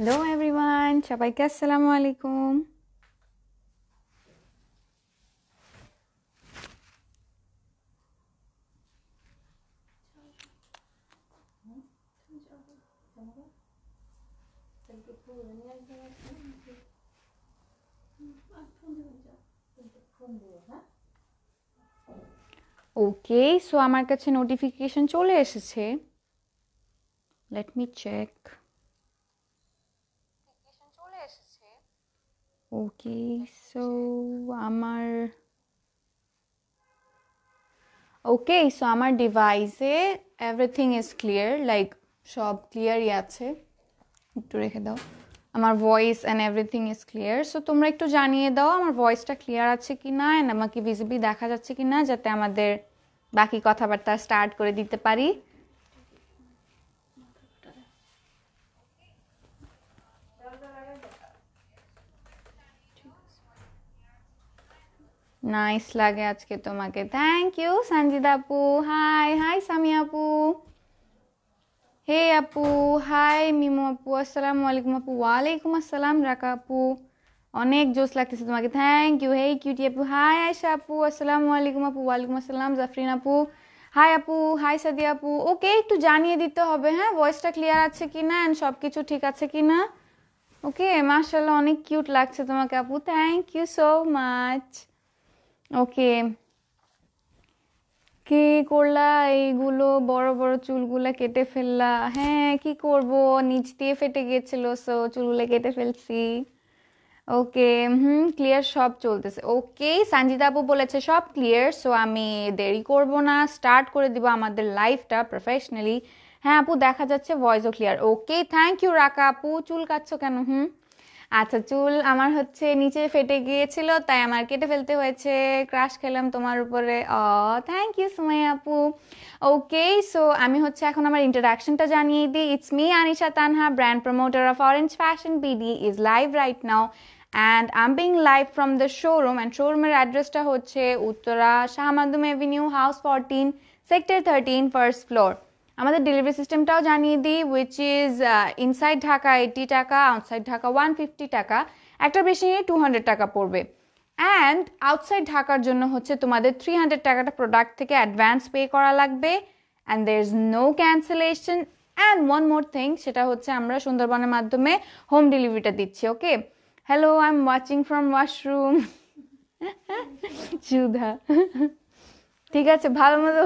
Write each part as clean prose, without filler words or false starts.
Hello everyone, সবাইকে আসসালামু আলাইকুম। ওকে, সো আমার কাছে নোটিফিকেশন চলে এসেছে। Let me check. Okay, so আমার আমার ডিভাইসে এভরিথিং ইজ ক্লিয়ার, লাইক সব ক্লিয়ারই আছে। একটু রেখে দাও। আমার voice and everything is clear. So তোমরা একটু জানিয়ে দাও আমার ভয়েসটা ক্লিয়ার আছে কি না, অ্যান্ড আমাকে ভিজিবলি দেখা যাচ্ছে কি না, যাতে আমাদের বাকি কথাবার্তা স্টার্ট করে দিতে পারি। নাইস লাগে আজকে তোমাকে, থ্যাংক ইউ সঞ্জিদা আপু। হাই হাই সামি আপু, হে আপু, হাই মিমু আপু, আসসালামু আলাইকুম আপু। ওয়ালাইকুম আসসালাম রাকা আপু, অনেক জোস লাগতেছে তোমাকে, থ্যাংক ইউ। হে কিউটি আপু, হাই আয়শা আপু, আসসালামু আলাইকুম আপু। ওয়ালাইকুম আসসালাম জাফরিন আপু, হাই আপু, হাই সাদিয়া আপু। ওকে, একটু জানিয়ে দিতে হবে হ্যাঁ, ভয়েসটা ক্লিয়ার আছে কিনা অ্যান্ড সব কিছু ঠিক আছে কিনা। ওকে, মাশাআল্লাহ অনেক কিউট লাগছে তোমাকে আপু, থ্যাংক ইউ সো মাচ। ওকে, কি করলা? এইগুলো বড় বড় চুলগুলা কেটে ফেললা? হ্যাঁ, কি করব, নিচ দিয়ে ফেটে গিয়েছিল, সো চুলগুলো কেটে ফেলছি। ওকে, ক্লিয়ার, সব চলতেছে। ওকে, সঞ্জিতা আপু বলেছে সব ক্লিয়ার, সো আমি দেরি করব না, স্টার্ট করে দিব আমাদের লাইফটা প্রফেশনালি। হ্যাঁ আপু, দেখা যাচ্ছে, ভয়েসও ক্লিয়ার। ওকে, থ্যাংক ইউ রাকা আপু। চুল কাটছো কেন? আচ্ছা, চুল আমার হচ্ছে নিচে ফেটে গিয়েছিল, তাই আমার কেটে ফেলতে হয়েছে। ক্রাশ খেলাম তোমার উপরে। থ্যাংক ইউ সুমাইয়া আপু। ওকে, সো আমি হচ্ছে এখন আমার ইন্ট্রোডাকশনটা জানিয়ে দিই। It's me Anisha Tanha, brand promoter of Orange Fashion BD is live right now, and I am being live from the showroom. And শোরুমের অ্যাড্রেসটা হচ্ছে Uttara Shah Makhdum avenue, house 14, sector 13, first floor. আমাদের ডেলিভারি সিস্টেমটাও জানিয়ে দিই, উইচ ইজ ইনসাইড ঢাকা 80 টাকা, আউটসাইড ঢাকা 150 টাকা। একটা বেশি নিয়ে 200 টাকা পড়বে। অ্যান্ড আউটসাইড ঢাকার জন্য হচ্ছে তোমাদের 300 টাকাটা প্রোডাক্ট থেকে অ্যাডভান্স পে করা লাগবে, and there is no cancellation. And one more thing, সেটা হচ্ছে আমরা সুন্দরবনের মাধ্যমে হোম ডেলিভারিটা দিচ্ছি। Okay, hello, I am watching from washroom. Sudha, ঠিক আছে, ভালো মতো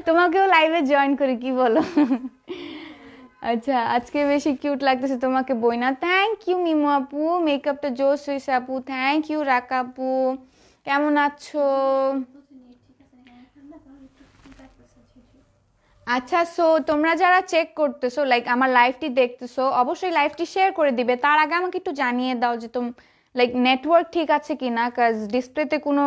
তোমাকেও লাইভে জয়েন করি, কি বলো? আচ্ছা, আজকে বেশি কিউট লাগতেছে তোমাকে বইনা। থ্যাংক ইউ মিমু আপু, মেকআপটা জোস হয়েছে আপু, থ্যাংক ইউ রাকা আপু। কেমন আছো? আচ্ছা, সো তোমরা যারা চেক করতেছো, লাইক আমার লাইভটি দেখতেছো, অবশ্যই লাইভটি শেয়ার করে দিবে। তার আগে আমাকে একটু জানিয়ে দাও যে লাইক নেটওয়ার্ক ঠিক আছে কিনা, কাজ ডিসপ্লেতে কোনো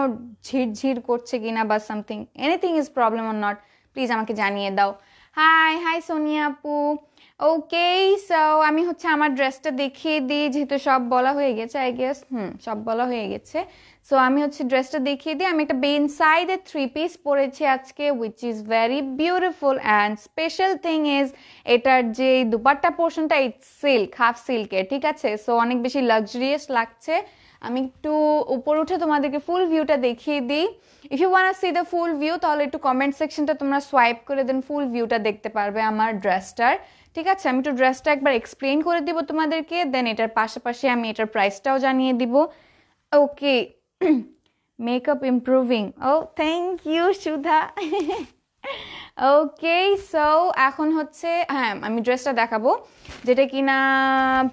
ঝিরঝির করছে কিনা বা something, anything is problem or not, please আমাকে জানিয়ে দাও। হাই হাই সোনিয়া আপু। ওকে, সো আমি হচ্ছে আমার ড্রেসটা দেখিয়ে দিই, যেহেতু সব বলা হয়ে গেছে আই গেস। সব বলা হয়ে গেছে। সো আমি হচ্ছে ড্রেসটা দেখিয়ে দিই। আমি একটা বেন সাইডের 3 পিস পরেছি আজকে, which is very beautiful, and special thing is এটার যে দুপাট্টা পোর্শনটা, ইটস সিল্ক, হাফ সিল্কের, ঠিক আছে? সো অনেক বেশি লাক্সারিয়াস লাগছে। আমি একটু উপর উঠে তোমাদেরকে ফুল ভিউটা দেখিয়ে দিই। If you want see the full view, তাহলে একটু কমেন্ট সেকশনটা তোমরা সোয়াইপ করে দেন, ফুল ভিউটা দেখতে পারবে আমার ড্রেসটার। ঠিক আছে, আমি একটু ড্রেসটা একবার এক্সপ্লেন করে দিব তোমাদেরকে, দেন এটার পাশাপাশি আমি এটার প্রাইসটাও জানিয়ে দিব। Okay, makeup improving, oh thank you Sudha. Okay, so এখন হচ্ছে, হ্যাঁ আমি ড্রেসটা দেখাবো, যেটা কিনা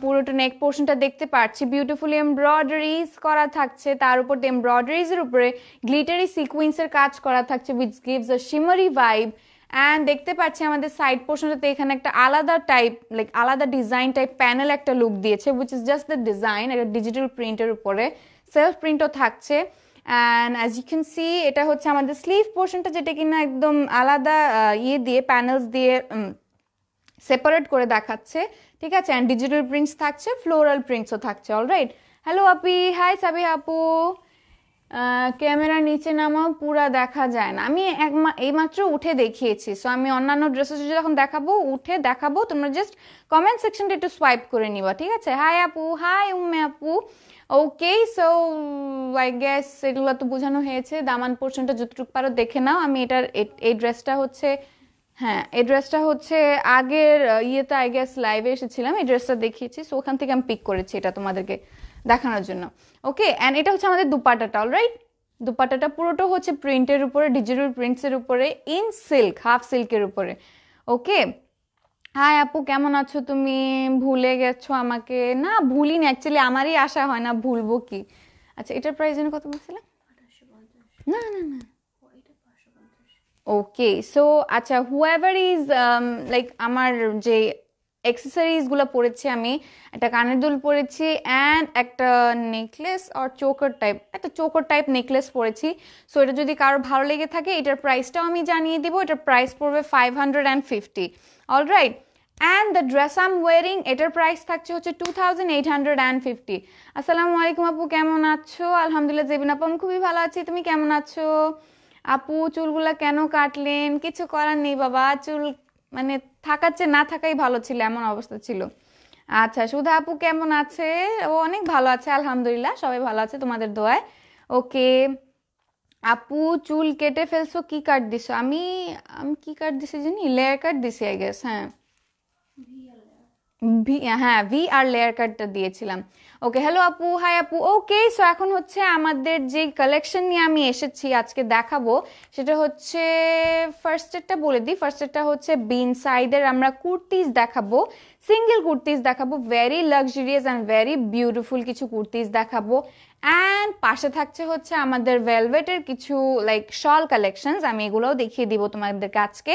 পুরোটা নেক পোর্শনটা দেখতে পাচ্ছি, বিউটিফুলি এমব্রয়ডারিজ করা থাকছে, তার উপর এমব্রয়ডারিজের উপরে গ্লিটারি সিকুয়েন্সের কাজ করা থাকছে, which gives a shimmery vibe. And দেখতে পাচ্ছি আমাদের সাইড পোর্শনটাতে এখানে একটা আলাদা টাইপ, লাইক আলাদা ডিজাইন টাইপ প্যানেল একটা লুক দিয়েছে, which is just the design, একটা ডিজিটাল প্রিন্টের উপরে সেলফ প্রিন্টও থাকছে। And as you can see, এটা হচ্ছে আমাদের স্লিভ পোর্শনটা, যেটা কিনা একদম আলাদা ইয়ে দিয়ে, প্যানেলস দিয়ে সেপারেট করে দেখাচ্ছে, ঠিক আছে? অ্যান্ড ডিজিটাল প্রিন্টস থাকছে, ফ্লোরাল প্রিন্টসও থাকছে। অলরাইট, হ্যালো আপি, হাই সাবি আপু। ক্যামেরার নিচে নামাও, পুরা দেখা যায় না। আমি এইমাত্র উঠে দেখিয়েছি, সো আমি অন্যান্য ড্রেসেস যখন দেখাবো উঠে দেখাবো, তোমরা জাস্ট কমেন্ট সেকশনটা একটু সোয়াইপ করে নিবা, ঠিক আছে? হাই আপু, হাই উম্মে আপু। ওকে, সো আই গেস এগুলো তো বোঝানো হয়েছে। দামান পোর্শনটা যতটুকু পারো দেখে নাও। আমি এটার এই ড্রেসটা হচ্ছে, হ্যাঁ এই ড্রেসটা হচ্ছে আগের ইয়েতে আই গেস লাইভে এসেছিলাম, এই ড্রেসটা দেখিয়েছি, সো ওখান থেকে আমি পিক করেছি এটা তোমাদেরকে দেখানোর জন্য। ওকে, অ্যান্ড এটা হচ্ছে আমাদের দুপাট্টাটা, অলরাইট? দুপাট্টাটা পুরোটা হচ্ছে প্রিন্টের উপরে, ডিজিটাল প্রিন্টসের উপরে, ইন সিল্ক, হাফ সিল্কের উপরে। ওকে, হাই আপু, কেমন আছো তুমি? ভুলে গেছো আমাকে? না ভুলিনি, অ্যাকচুয়ালি আমারই আশা হয় না, ভুলবো কি। আচ্ছা, এটার প্রাইস যেন কত বলছিলাম? না না না, ওকে। সো আচ্ছা, হুএভার ইজ লাইক আমার যে অ্যাক্সেসরিজগুলো পরেছি, আমি একটা কানের দুল পরেছি অ্যান্ড একটা নেকলেস আর চোকার টাইপ নেকলেস পরেছি। সো এটা যদি কারো ভালো লেগে থাকে, এটার প্রাইসটাও আমি জানিয়ে দিব। এটার প্রাইস পড়বে 550, alright? And the dress I M wiring, এটার প্রাইস থাকছে হচ্ছে 2850। আসসালামু আলাইকুম আপু, কেমন আছো? আলহামদুলিল্লাহ জেবিন আপু, আমি খুবই ভালো আছি, তুমি কেমন আছো? আপু চুলগুলা কেন কাটলেন? কিছু করার নেই বাবা, চুল মানে থাকার চেয়ে না থাকাই ভালো ছিল, এমন অবস্থা ছিল। আচ্ছা, সুধা আপু কেমন আছে? ও অনেক ভালো আছে, আলহামদুলিল্লাহ সবাই ভালো আছে তোমাদের দোয়ায়। ওকে আপু, চুল কেটে ফেলছো, কি কাট দিছো? আমি আমি কি কাট দিছি জানি, লেয়ার কাট দিছি আই গেস। হ্যাঁ ভি আর লেয়ার কাটটা দিয়েছিলাম। ওকে, হ্যালো আপু, হাই আপু। ওকে, সো এখন হচ্ছে আমাদের যে কালেকশন নিয়ে আমি এসেছি আজকে দেখাবো, সেটা হচ্ছে ফার্স্টেরটা বলে দিই। ফার্স্টেরটা হচ্ছে বিন সাইডের আমরা কুর্তিজ দেখাবো, সিঙ্গেল কুর্তিজ দেখাবো, very luxurious and very beautiful কিছু কুর্তিজ দেখাবো। অ্যান্ড পাশে থাকছে হচ্ছে আমাদের ভেলভেটের কিছু লাইক শল কালেকশনস, আমি এগুলোও দেখিয়ে দিব তোমাদেরকে আজকে।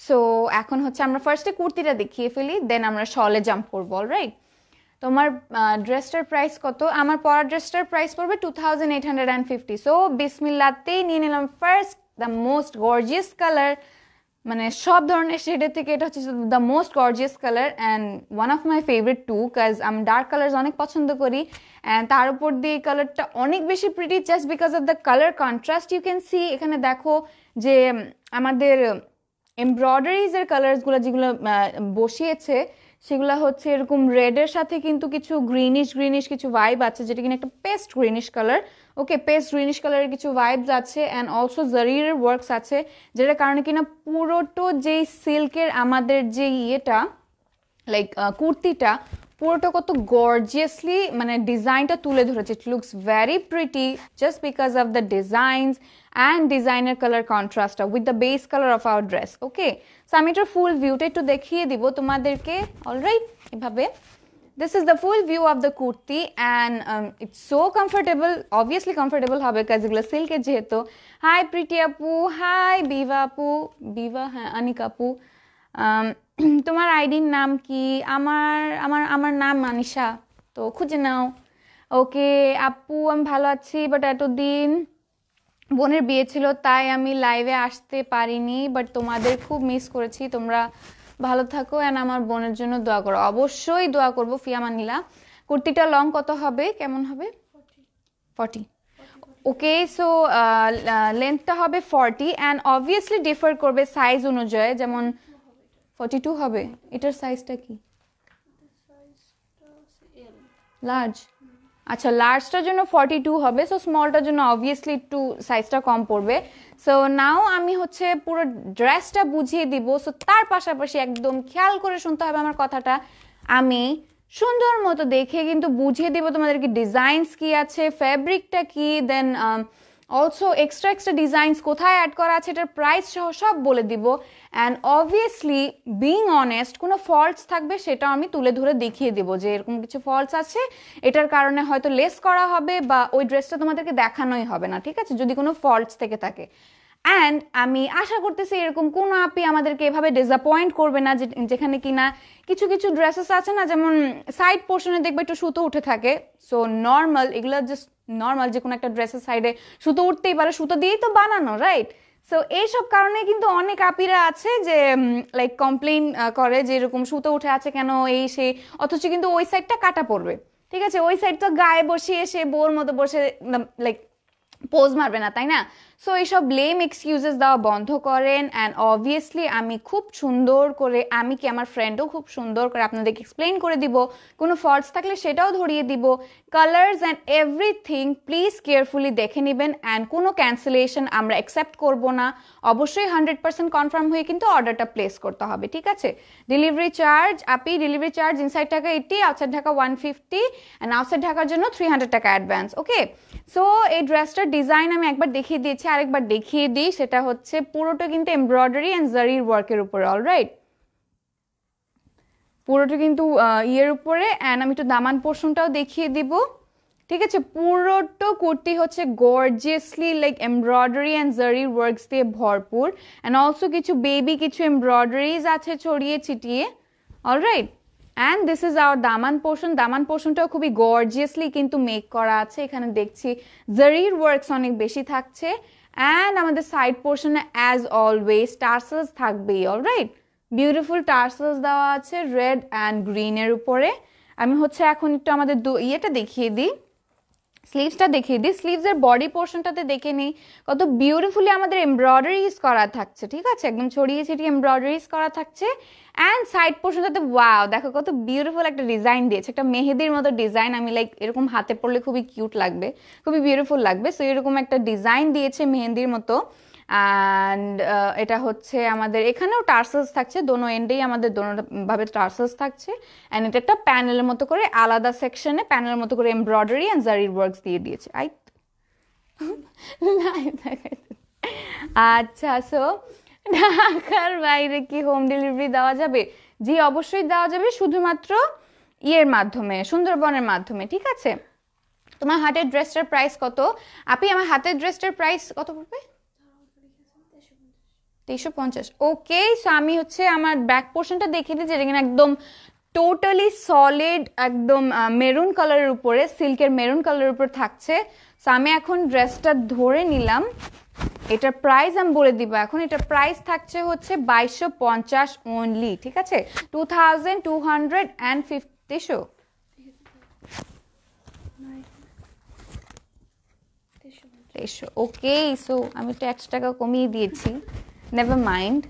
সো এখন হচ্ছে আমরা ফার্স্টে কুর্তিটা দেখিয়ে ফেলি, দেন আমরা শলে জাম্প করবো, অলরাইট? তোমার ড্রেসটার প্রাইস কত? আমার পরা ড্রেসটার প্রাইস পড়বে 2850। সো বিসমিল্লাতেই নিয়ে নিলাম first the most gorgeous colour, মানে সব ধরনের শেডের থেকে এটা হচ্ছে the most gorgeous colour and one of my favourite too, কাজ আমি ডার্ক কালার অনেক পছন্দ করি। অ্যান্ড তার উপর দিয়ে এই কালারটা অনেক বেশি pretty, just because of the colour contrast. You can see এখানে দেখো যে আমাদের এমব্রয়ডারিজের কালার্সগুলো যেগুলো বসিয়েছে, সেগুলো হচ্ছে এরকম রেডের সাথে কিন্তু কিছু গ্রিনিশ কিছু ভাইব আছে, যেটা কিনা একটা পেস্ট গ্রিনিশ কালার। ওকে, পেস্ট গ্রিনিশ কালারের কিছু ভাইবস আছে অ্যান্ড অলসো জারির ওয়ার্কস আছে, যেটার কারণে কিনা পুরোটো যেই সিল্কের আমাদের যে ইয়েটা লাইক কুর্তিটা পুরোটা কত গর্জিয়াসলি মানে ডিজাইনটা তুলে ধরেছে। It looks very pretty just because of the designs and ডিজাইনের কালার কন্ট্রাস্টটা with the base colour of our dress. Okay, so আমি এটার ফুল ভিউটা একটু দেখিয়ে দিব তোমাদেরকে, অলরাইট? এভাবে this is the full view of the kurti and it's so comfortable, obviously comfortable হবে কাজ এগুলো সিল্কের যেহেতু। হাই প্রীতি আপু, হাই বিভা আপু, বিভা, হ্যাঁ অনিক আপু। তোমার আইডির নাম কি? আমার আমার আমার নাম মানিশা, তো খুঁজে নাও। ওকে আপু, আমি ভালো আছি, বাট এতদিন বোনের বিয়ে ছিল তাই আমি লাইভে আসতে পারিনি, বাট তোমাদের খুব মিস করেছি। তোমরা ভালো থাকো অ্যান্ড আমার বোনের জন্য দোয়া করো। অবশ্যই দোয়া করবো ফিয়ামানিলা। কুর্তিটা লং কত হবে, কেমন হবে? 40। ওকে, সো লেন্থটা হবে 40 অ্যান্ড অবভিয়াসলি ডিফার করবে সাইজ অনুযায়ী, যেমন 42 হবে। এটার সাইজটা কি? লার্জ। আচ্ছা, লার্জটার জন্য 42 হবে, সো স্মলটার জন্য অবভিয়াসলি একটু সাইজটা কম পড়বে। সো নাও আমি হচ্ছে পুরো ড্রেসটা বুঝিয়ে দিব, সো তার পাশাপাশি একদম খেয়াল করে শুনতে হবে আমার কথাটা। আমি সুন্দর মতো দেখে কিন্তু বুঝিয়ে দিব তোমাদেরকে ডিজাইনস কি আছে, ফ্যাব্রিকটা কি, দেন অলসো এক্সট্রা ডিজাইনস কোথায় অ্যাড করা আছে, এটার প্রাইস সহ সব বলে দিব। অ্যান্ড অবভিয়াসলি বিং অনেস্ট, কোনো ফল্টস থাকবে সেটাও আমি তুলে ধরে দেখিয়ে দিব যে এরকম কিছু ফল্টস আছে, এটার কারণে হয়তো লেস করা হবে বা ওই ড্রেসটা তোমাদেরকে দেখানোই হবে না, ঠিক আছে, যদি কোনো ফল্টস থেকে থাকে। অ্যান্ড আমি আশা করতেছি এরকম কোনো আপি আমাদেরকে এভাবে ডিসঅ্যাপয়েন্ট করবে না, যেখানে কিনা কিছু কিছু ড্রেসেস আছে না, যেমন সাইড পোর্শনে দেখবে একটু সুতো উঠে থাকে। সো নর্মাল, এগুলো জাস্ট নর্মাল, যে কোনো একটা ড্রেসের সাইডে সুতো উঠতেই পারে, সুতো দিয়েই তো বানানো, রাইট? সো এইসব কারণে কিন্তু অনেক আপিরা আছে যে লাইক কমপ্লেইন করে যে এরকম সুতো উঠে আছে কেন, এই সেই, অথচ কিন্তু ওই সাইডটা কাটা পড়বে, ঠিক আছে, ওই সাইড তো গায়ে বসিয়ে সে বোর মতো বসে লাইক পোজ মারবে না, তাই না? সো এইসব লেম এক্সকিউজেস দেওয়া বন্ধ করেন। অ্যান্ড অবভিয়াসলি আমি খুব সুন্দর করে, আমি কি আমার ফ্রেন্ডও খুব সুন্দর করে আপনাদেরকে এক্সপ্লেন করে দিব, কোনো ফল্টস থাকলে সেটাও ধরিয়ে দিব। Colours and everything please carefully দেখে নেবেন। অ্যান্ড কোনো ক্যান্সেলেশন আমরা অ্যাকসেপ্ট করব না। অবশ্যই 100% কনফার্ম হয়ে কিন্তু অর্ডারটা প্লেস করতে হবে, ঠিক আছে? ডেলিভারি চার্জ, আপনি delivery charge inside Dhaka 80, outside Dhaka 150, and outside ঢাকার জন্য 300 টাকা অ্যাডভান্স। ওকে, সো এই ড্রেসটার ডিজাইন আমি একবার দেখিয়ে দিয়েছি, আরেকবার দেখিয়ে দিই। সেটা হচ্ছে পুরোটা কিন্তু এমব্রয়ডারি অ্যান্ড জারির ওয়ার্কের উপরে, অলরাইট? পুরোটা কিন্তু ইয়ের উপরে। অ্যান্ড আমি একটু দামান পোর্শনটাও দেখিয়ে দিব, ঠিক আছে? পুরোটা কুর্তি হচ্ছে গর্জিয়াসলি লাইক এমব্রয়ডারি অ্যান্ড জারির ওয়ার্কস দিয়ে ভরপুর। অ্যান্ড অলসো কিছু বেবি কিছু এমব্রয়ডারিজ আছে ছড়িয়ে ছিটিয়ে, alright? And this is our Daman portion. দামান পোর্শনটাও খুবই গর্জিয়াসলি কিন্তু মেক করা আছে। এখানে দেখছি জারির ওয়ার্কস অনেক বেশি থাকছে। অ্যান্ড আমাদের সাইড পোর্শনে অ্যাজ অলওয়েজ টার্সেলস থাকবেই, অলরাইট? বিউটিফুল টার্সেলস দেওয়া আছে রেড অ্যান্ড গ্রিনের উপরে। আমি হচ্ছে এখন একটু আমাদের ইয়েটা দেখিয়ে দিই, স্লিভসটা দেখিয়ে দিই। স্লিভসের বডি পোর্শনটাতে দেখে নিই কত বিউটিফুলি আমাদের এমব্রয়ডারিজ করা থাকছে, ঠিক আছে? একদম ছড়িয়ে ছিটিয়ে এমব্রয়ডারিজ করা থাকছে। অ্যান্ড সাইড পোর্শনটাতে ওয়াও, দেখো কত বিউটিফুল একটা ডিজাইন দিয়েছে, একটা মেহেদির মতো ডিজাইন। আমি লাইক এরকম হাতে পরলে খুবই কিউট লাগবে, খুবই বিউটিফুল লাগবে। সো এরকম একটা ডিজাইন দিয়েছে মেহেদির মতো। অ্যান্ড এটা হচ্ছে আমাদের এখানেও টার্সেলস থাকছে, দোনো এন্ডেই আমাদের দোনো ভাবে টার্সেলস থাকছে। অ্যান্ড এটা একটা প্যানেলের মতো করে আলাদা সেকশনে প্যানেলের মতো করে এমব্রয়ডারি অ্যান্ড জারির ওয়ার্কস দিয়ে দিয়েছে। আচ্ছা, সো ঢাকার বাইরে কি হোম ডেলিভারি দেওয়া যাবে? জি অবশ্যই দেওয়া যাবে, শুধুমাত্র ইয়ের মাধ্যমে, সুন্দরবনের মাধ্যমে, ঠিক আছে? তোমার হাতের ড্রেসটার প্রাইস কত? আপনি আমার হাতের ড্রেসটার প্রাইস কত পড়বে? 350। ওকে, সো আমি হচ্ছে আমার ব্যাক পোর্শনটা দেখিয়ে দিই, যেটা কিনা একদম টোটালি সলিড, একদম মেরুন কালারের উপরে, সিল্কের মেরুন কালারের উপর থাকছে। সো আমি এখন ড্রেসটা ধরে নিলাম, এটার প্রাইস আমি বলে দিব এখন। এটার প্রাইস থাকছে হচ্ছে 2250 অনলি, ঠিক আছে? 2250। ওকে, সো আমি তো 100 টাকা কমিয়ে দিয়েছি, নেভার মাইন্ড।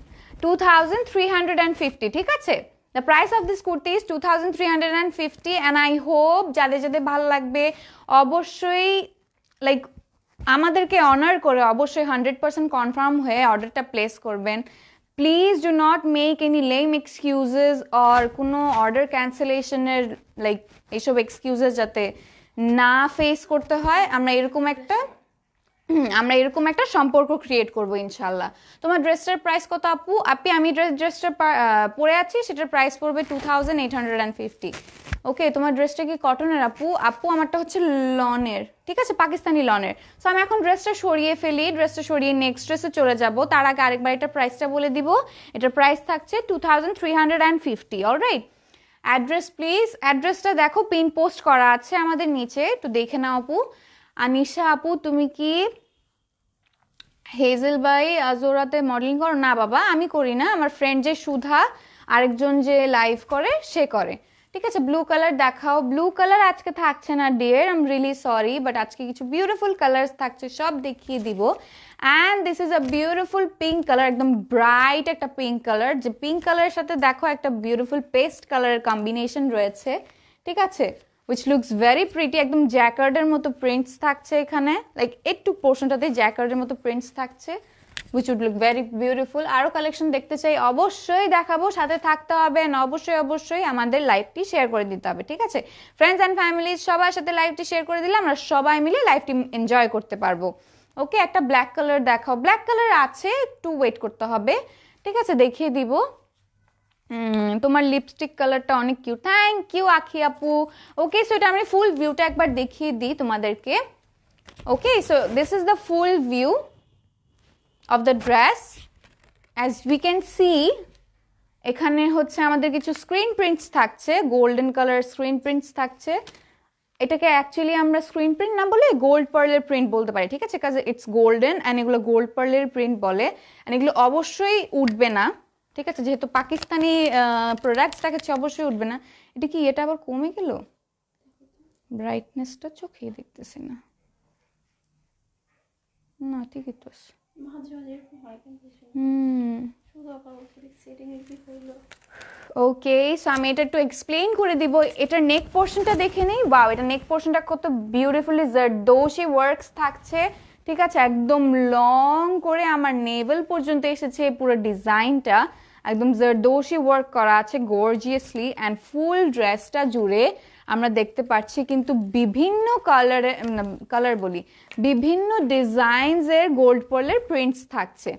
2350, ঠিক আছে? The price of this kurti is 2350। And I hope যাদের যাদের ভালো লাগবে অবশ্যই লাইক আমাদেরকে অনার করে অবশ্যই 100% কনফার্ম হয়ে অর্ডারটা প্লেস করবেন। Please do not make any lame excuses or কোনো অর্ডার ক্যান্সেলেশনের লাইক এইসব এক্সকিউজেস যাতে না ফেস করতে হয়। আমরা এরকম একটা সম্পর্ক ক্রিয়েট করবো ইনশাল্লাহ। তোমার ড্রেসটার প্রাইস কত আপু? আমি ড্রেসটা পরে আছি, সেটার প্রাইস পড়বে 2850। ওকে, তোমার ড্রেসটা কি কটনের আপু? আমারটা হচ্ছে লনের, ঠিক আছে? পাকিস্তানি লনের। সো আমি এখন ড্রেসটা সরিয়ে ফেলি, ড্রেসটা সরিয়ে নেক্সট ড্রেসে চলে যাব। তার আগে আরেকবার এটার প্রাইসটা বলে দিব। এটার প্রাইস থাকছে 2350, অলরাইট? অ্যাড্রেস প্লিজ, অ্যাড্রেসটা দেখো পিন পোস্ট করা আছে আমাদের নিচে, একটু দেখে নাও আপু। আনিশা আপু, তুমি কি হেজেল বাই আজোরাতে মডেলিং করো? না বাবা, আমি করি না, আমার ফ্রেন্ড যে সুধা, আরেকজন যে লাইভ করে সে করে, ঠিক আছে? ব্লু কালার দেখাও। ব্লু কালার আজকে থাকছে না dear, I am really sorry, but আজকে কিছু বিউটিফুল কালার্স থাকছে, সব দেখিয়ে দিব। And this is a beautiful pink colour, একদম ব্রাইট একটা পিঙ্ক কালার, যে পিঙ্ক কালারের সাথে দেখো একটা বিউটিফুল পেস্ট কালারের কম্বিনেশন রয়েছে, ঠিক আছে? which looks very pretty, একদম জ্যাকার্ডের মতো প্রিন্টস থাকছে এখানে, লাইক একটু পোর্শনটাতে জ্যাকার্ডের মতো প্রিন্টস থাকছে, which would look very beautiful। আরো কালেকশন দেখতে চাই অবশ্যই দেখাবো, সাথে থাকতে হবে, অবশ্যই আমাদের লাইভটি শেয়ার করে দিতে হবে, ঠিক আছে? ফ্রেন্ডস অ্যান্ড ফ্যামিলি সবার সাথে লাইভটি শেয়ার করে দিলে আমরা সবাই মিলে লাইভটি এনজয় করতে পারবো। ওকে, একটা ব্ল্যাক কালার দেখাও। ব্ল্যাক কালার আছে, একটু ওয়েট করতে হবে, ঠিক আছে? দেখিয়ে দিব। তোমার লিপস্টিক কালারটা অনেক কিউট, থ্যাংক ইউ আখি আপু। ওকে, সো এটা আমি ফুল ভিউটা একবার দেখিয়ে দিই তোমাদেরকে। Okay, so this is the full view of the dress. As we can see, এখানে হচ্ছে আমাদের কিছু স্ক্রিন প্রিন্টস থাকছে, গোল্ডেন কালার স্ক্রিন প্রিন্টস থাকছে। এটাকে অ্যাকচুয়ালি আমরা স্ক্রিন প্রিন্ট না বলে গোল্ড পার্লের প্রিন্ট বলতে পারি, ঠিক আছে? কাজ ইটস গোল্ডেন অ্যান্ড এগুলো গোল্ড পার্লের প্রিন্ট বলে। অ্যান্ড এগুলো অবশ্যই উঠবে না, ঠিক আছে? যেহেতু পাকিস্তানি প্রোডাক্টস দেখাচ্ছে, অবশ্যই উঠবে না। এটা কি, এটা আবার কমে গেল ব্রাইটনেসটা? চোখে দেখতেছি না। না ঠিকই তো আছে। মাঝে মাঝে এরকম হয় কিন্তু শুধু আবার সেটিং এর কি হইলো। ওকে, সো আমি এটা একটু এক্সপ্লেইন করে দিব। এটার নেক পোর্শনটা দেখে নেই। ওয়াও, এটা নেক পোর্শনটা কত বিউটিফুলি জারদোশি ওয়ার্কস থাকছে, ঠিক আছে, একদম লং করে আমার নেভেল পর্যন্ত এসেছে পুরো ডিজাইনটা, একদম জারদোশি ওয়ার্ক করা আছে গর্জিয়াসলি। অ্যান্ড ফুল ড্রেসটা জুড়ে আমরা দেখতে পাচ্ছি কিন্তু বিভিন্ন কালার বলি বিভিন্ন ডিজাইনসের গোল্ড পার্লের প্রিন্টস থাকছে,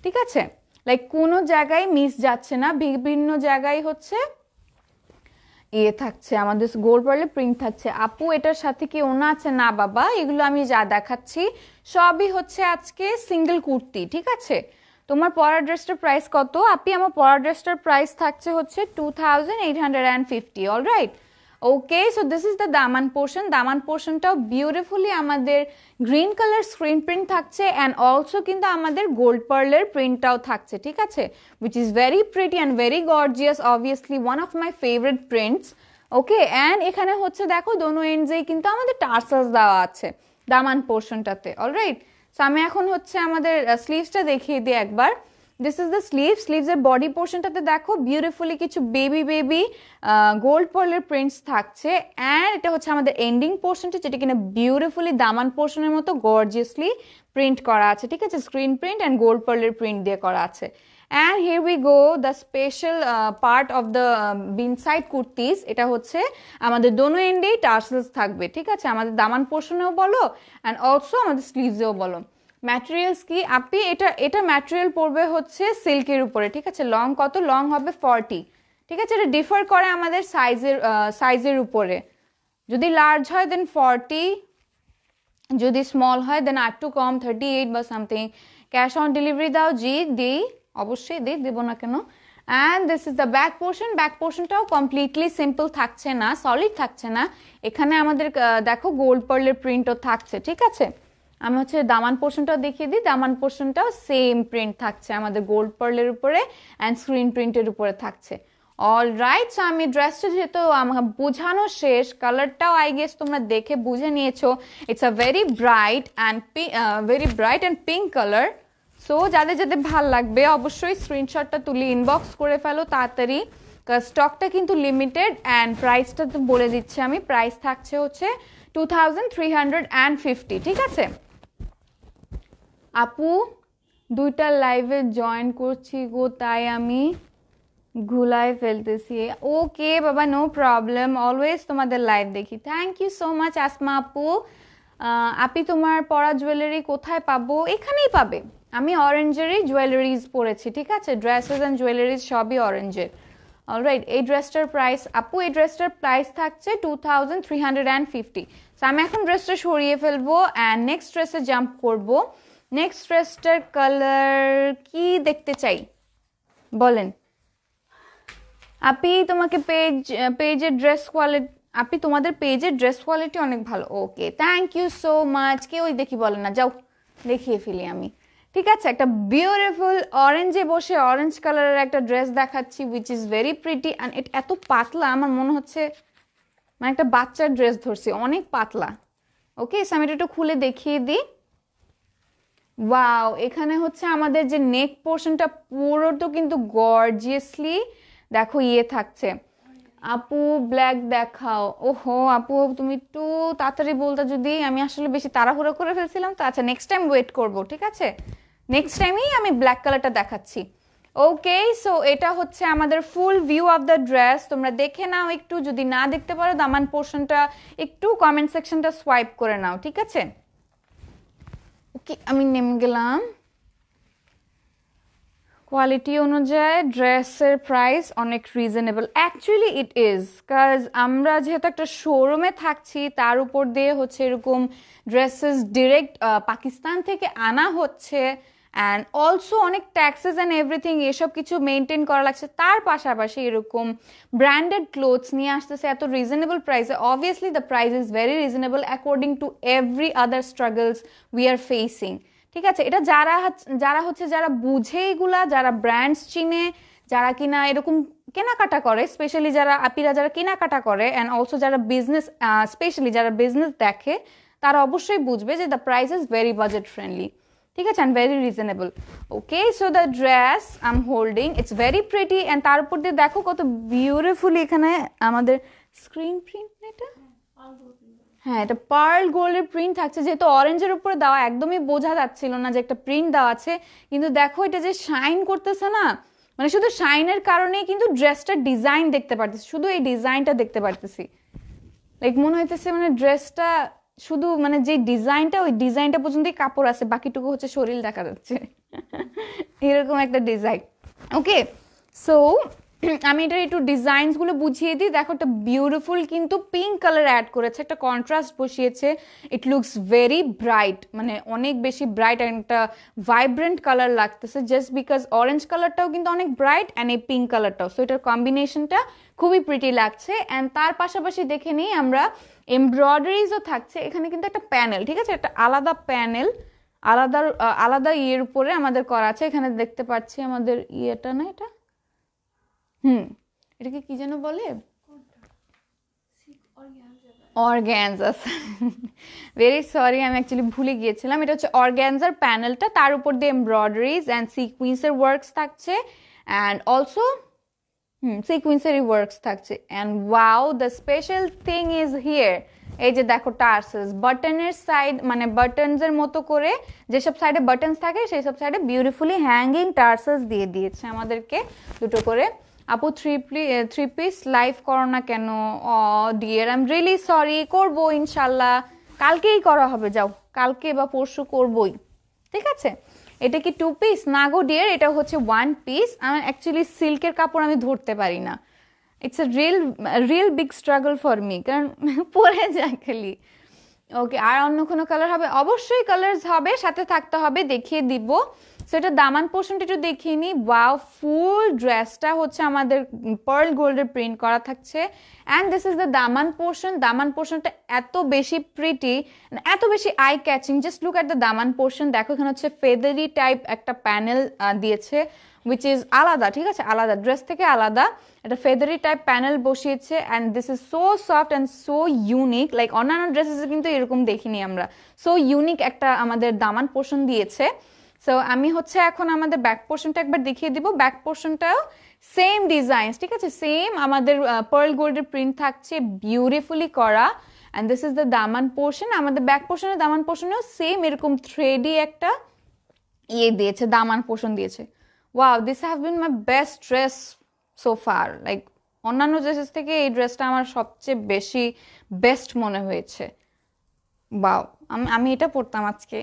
ঠিক আছে, লাইক কোনো জায়গায় মিস যাচ্ছে না, বিভিন্ন জায়গায় হচ্ছে ইয়ে থাকছে, আমাদের গোল্ড পার্লের প্রিন্ট থাকছে। আপু এটার সাথে কি ওনা আছে? না বাবা, এগুলো আমি যা দেখাচ্ছি সবই হচ্ছে আজকে সিঙ্গেল কুর্তি, ঠিক আছে। তোমার পরা ড্রেসটার প্রাইস কত? আপনি আমার পরা ড্রেসটার প্রাইস থাকছে হচ্ছে 2850, alright. Okay, so this is the দামান পোর্শন। দামান পোর্শনটাও বিউটিফুলি আমাদের গ্রিন কালার স্ক্রিন প্রিন্ট থাকছে অ্যান্ড অলসো কিন্তু আমাদের গোল্ড পার্লের প্রিন্টটাও থাকছে, ঠিক আছে, which is very pretty and very gorgeous, obviously one of my favourite prints. Okay, and এখানে হচ্ছে দেখো দোনো এন্ডেই কিন্তু আমাদের টার্সাস দেওয়া আছে দামান পোর্শনটাতে, অলরাইট। সো আমি এখন হচ্ছে আমাদের স্লিভসটা দেখিয়ে দিই একবার। দিস ইজ দ্য স্লিভসের বডি পোর্শনটাতে দেখো বিউটিফুলি কিছু বেবি গোল্ড পার্লের প্রিন্টস থাকছে। অ্যান্ড এটা হচ্ছে আমাদের এন্ডিং পোর্শনটা, যেটা কিনা বিউটিফুলি দামান পোর্শনের মতো গর্জিয়াসলি প্রিন্ট করা আছে, ঠিক আছে, স্ক্রিন প্রিন্ট অ্যান্ড গোল্ড পার্লের প্রিন্ট দিয়ে করা আছে। And here we go the special part of the inside kurtis. এটা হচ্ছে আমাদের দোনো এন্ডেই টার্সেলস থাকবে, ঠিক আছে, আমাদের দামান পোর্শনেও বলো অ্যান্ড অলসো আমাদের স্লিভসেও বলো। ম্যাটেরিয়ালস কি আপনি? এটা ম্যাটেরিয়াল পড়বে হচ্ছে সিল্কের উপরে, ঠিক আছে। লং কত? লং হবে 40, ঠিক আছে। এটা ডিফার করে আমাদের সাইজের উপরে। যদি লার্জ হয় দেন 40, যদি স্মল হয় দেন আর একটু কম 38 বা সামথিং। ক্যাশ অন ডেলিভারি দাও? জি দিই, অবশ্যই দিই, দেবো না কেন। And this is the back portion. Back পোর্শনটাও কমপ্লিটলি সিম্পল থাকছে না, সলিড থাকছে না, এখানে আমাদের দেখো গোল্ড পার্লের প্রিন্টও থাকছে, ঠিক আছে। আমি হচ্ছে দামান পোর্শনটাও দেখিয়ে দিই। দামান পোর্শনটাও সেম প্রিন্ট থাকছে আমাদের গোল্ড পার্লের উপরে অ্যান্ড স্ক্রিন প্রিন্টের উপরে থাকছে, অলরাইট। সো আমি ড্রেসটা যেহেতু আমার বোঝানো শেষ, কালারটাও আই গেস তোমরা দেখে বুঝে নিয়েছো। It's a very bright and pink colour. So যাদের যাদের ভাল লাগবে অবশ্যই স্ক্রিনশটটা তুলে ইনবক্স করে ফেলো তাড়াতাড়ি, স্টকটা কিন্তু লিমিটেড। অ্যান্ড প্রাইসটা তো বলে দিচ্ছি আমি, প্রাইস থাকছে হচ্ছে 2350, ঠিক আছে। আপু দুইটা লাইভে জয়েন করছি গো, তাই আমি ঘুলাই ফেলতেছি। ওকে বাবা, নো প্রবলেম, অলওয়েজ তোমাদের লাইভ দেখি। Thank you so much Asma আপু। আপনি তোমার পরা জুয়েলারি কোথায় পাবো? এখানেই পাবে, আমি অরেঞ্জেরই জুয়েলারিজ পরেছি, ঠিক আছে, ড্রেসেস অ্যান্ড জুয়েলারিজ সবই অরেঞ্জের, অলরাইট। এই ড্রেসটার প্রাইস আপু, এই ড্রেসটার প্রাইস থাকছে 2350। সো আমি এখন ড্রেসটা সরিয়ে ফেলবো অ্যান্ড নেক্সট ড্রেসে জাম্প করবো। নেক্সট ড্রেসটার কালার কি দেখতে চাই বলেন? আপনি তোমাকে পেজের ড্রেস কোয়ালিটি, আপনি তোমাদের পেজের ড্রেস কোয়ালিটি অনেক ভালো। ওকে, থ্যাংক ইউ সো মাচ। কেউই দেখি বলে না, যাও দেখিয়ে ফেলি আমি, ঠিক আছে। একটা বিউটিফুল অরেঞ্জে বসে অরেঞ্জ কালারের একটা ড্রেস দেখাচ্ছি which is very pretty and এটা এত পাতলা, আমার মনে হচ্ছে মানে একটা বাচ্চার ড্রেস ধরছি, অনেক পাতলা। ওকে, সো আমি এটা একটু খুলে দেখিয়ে দিই। ওয়াও, এখানে হচ্ছে আমাদের যে নেক পোর্শনটা পুরো তো কিন্তু গর্জিয়াসলি দেখো ইয়ে থাকছে। আপু ব্ল্যাক দেখাও। ওহো আপু, তুমি একটু তাড়াতাড়ি বলতে, যদি আমি আসলে বেশি তাড়াহুড়ো করে ফেলছিলাম তো। আচ্ছা, নেক্সট টাইম ওয়েট করব, ঠিক আছে, নেক্সট টাইমেই আমি ব্ল্যাক কালারটা দেখাচ্ছি। ওকে, সো এটা হচ্ছে আমাদের ফুল ভিউ অফ দ্য ড্রেস, তোমরা দেখে নাও একটু, যদি না দেখতে পারো দামান পোর্শনটা একটু কমেন্ট সেকশনটা সোয়াইপ করে নাও, ঠিক আছে। ওকে, আমি নেমে গেলাম। কোয়ালিটি অনুযায়ী ড্রেসের প্রাইস অনেক রিজনেবল, অ্যাকচুয়ালি ইট ইজ, কাজ আমরা যেহেতু একটা শোরুমে থাকছি, তার উপর দিয়ে হচ্ছে এরকম ড্রেসেস ডিরেক্ট পাকিস্তান থেকে আনা হচ্ছে অ্যান্ড অলসো অনেক ট্যাক্সেস অ্যান্ড এভরিথিং এসব কিছু মেনটেন করা লাগছে, তার পাশাপাশি এরকম ব্র্যান্ডেড ক্লোথস নিয়ে আসতেছে এত রিজনেবল প্রাইসে। Obviously the price is very reasonable according to every other struggles we are facing, ঠিক আছে। এটা যারা বুঝে এগুলা, যারা ব্র্যান্ডস চিনে, যারা কিনা এরকম কেনাকাটা করে, স্পেশালি যারা কেনাকাটা করে অ্যান্ড অলসো যারা বিজনেস, স্পেশালি যারা বিজনেস দেখে, তারা অবশ্যই বুঝবে যে the price is very budget friendly. ঠিক আছে, and very reasonable. Okay, so the dress I M holding, it's very pretty, and তার উপর দিয়ে দেখো কত বিউটিফুলি এখানে আমাদের স্ক্রিন প্রিন্ট, এটা হ্যাঁ এটা পার্ল গোল্ডের প্রিন্ট থাকছে, যেহেতু অরেঞ্জের উপরে দেওয়া একদমই বোঝা যাচ্ছিল না যে একটা প্রিন্ট দেওয়া আছে, কিন্তু দেখো এটা যে শাইন করতেছে না, মানে শুধু শাইনের কারণেই কিন্তু ড্রেসটার ডিজাইন দেখতে পারতেছি, শুধু এই ডিজাইনটা দেখতে পারতেছি, লাইক মনে হইতেছে মানে ড্রেসটা শুধু মানে যে ডিজাইনটা, ওই ডিজাইনটা পর্যন্তই কাপড় আছে, বাকিটুকু হচ্ছে শরীর দেখা যাচ্ছে এরকম একটা ডিজাইন। ওকে, সো আমি এটার একটু ডিজাইনসগুলো বুঝিয়ে দিই। দেখো একটা বিউটিফুল কিন্তু পিঙ্ক কালার অ্যাড করেছে, একটা কন্ট্রাস্ট বসিয়েছে, ইট লুকস ভেরি ব্রাইট, মানে অনেক বেশি ব্রাইট, একটা ভাইব্রেন্ট কালার লাগতেছে, জাস্ট বিকজ অরেঞ্জ কালারটাও কিন্তু অনেক ব্রাইট অ্যান্ড এই পিঙ্ক কালারটাও, সো এটার কম্বিনেশনটা খুবই প্রিটি লাগছে। অ্যান্ড তার পাশাপাশি দেখে নিই আমরা এমব্রয়ডারিজও থাকছে এখানে, কিন্তু একটা প্যানেল, ঠিক আছে, একটা আলাদা প্যানেল, আলাদা আলাদা ইয়ের উপরে আমাদের করা আছে। এখানে দেখতে পাচ্ছি আমাদের ইয়েটা না, এটা এটাকে কি যেন বলে, অর্গ্যানজা, ভেরি সরি আমি অ্যাকচুয়ালি ভুলে গিয়েছিলাম, এটা হচ্ছে অর্গ্যানজার প্যানেলটা, তার উপর দিয়ে এমব্রয়ডারিজ অ্যান্ড সিকুয়েন্সের ওয়ার্কস থাকছে, অ্যান্ড অলসো সিকুয়েন্সারি ওয়ার্কস থাকছে। And wow, the special thing is here, এই যে দেখো টার্সেস, বাটনের সাইড মানে বাটনসের মতো করে যেসব সাইডে বাটনস থাকে সেই সব সাইডে বিউটিফুলি হ্যাঙ্গিং টার্সেস দিয়ে দিয়েছে আমাদেরকে দুটো করে। আপু থ্রি পিস লাইভ করো না কেন? Oh dear, I am really sorry, করবো ইনশাল্লাহ, কালকেই করা হবে, যাও কালকে বা পরশু করবই, ঠিক আছে। এটা কি 2 পিস? না গো ডিয়ার, এটা হচ্ছে 1 পিস। আমার অ্যাকচুয়ালি সিল্কের কাপড় আমি ধরতে পারি না, it's a real big struggle for me, কারণ পরে যায় খালি। ওকে, আর অন্য কোনো কালার হবে? অবশ্যই কালার্স হবে, সাথে থাকতে হবে, দেখিয়ে দিব। সো এটা দামান পোর্শনটা একটু দেখিয়ে নিই। ওয়াও, ফুল ড্রেসটা হচ্ছে আমাদের পার্ল গোল্ডের প্রিন্ট করা থাকছে, অ্যান্ড দিস ইজ দ্য দামান পোর্শন। দামান পোর্শনটা এত বেশি প্রিটি, এত বেশি eye catching, just look at the দামান পোর্শন। দেখো এখানে হচ্ছে ফেদারি টাইপ একটা প্যানেল দিয়েছে, উইচ ইজ আলাদা, ঠিক আছে, আলাদা ড্রেস থেকে আলাদা, একটা ফেদারি টাইপ প্যানেল বসিয়েছে, and this is so soft and so unique, like অন্যান্য ড্রেসেস কিন্তু এরকম দেখিনি আমরা, সো ইউনিক একটা আমাদের দামান পোর্শন দিয়েছে। সো আমি হচ্ছে এখন আমাদের ব্যাক পোর্শনটা একবার দেখিয়ে দিব। ব্যাক পোর্শনটাও সেম ডিজাইন, ঠিক আছে, সেম আমাদের পার্ল গোল্ডের প্রিন্ট থাকছে, বিউটিফুলি করা, অ্যান্ড দিস ইজ দ্য দামান পোর্শন। আমাদের ব্যাক পোর্শনের দামান পোর্শনেও সেম এরকম থ্রেডি একটা ইয়ে দিয়েছে, দামান পোর্শন দিয়েছে। Wow, this have been my best dress so far, like অন্যান্য ড্রেসেস থেকে এই ড্রেসটা আমার সবচেয়ে বেশি বেস্ট মনে হয়েছে। বাও, আমি এটা পরতাম আজকে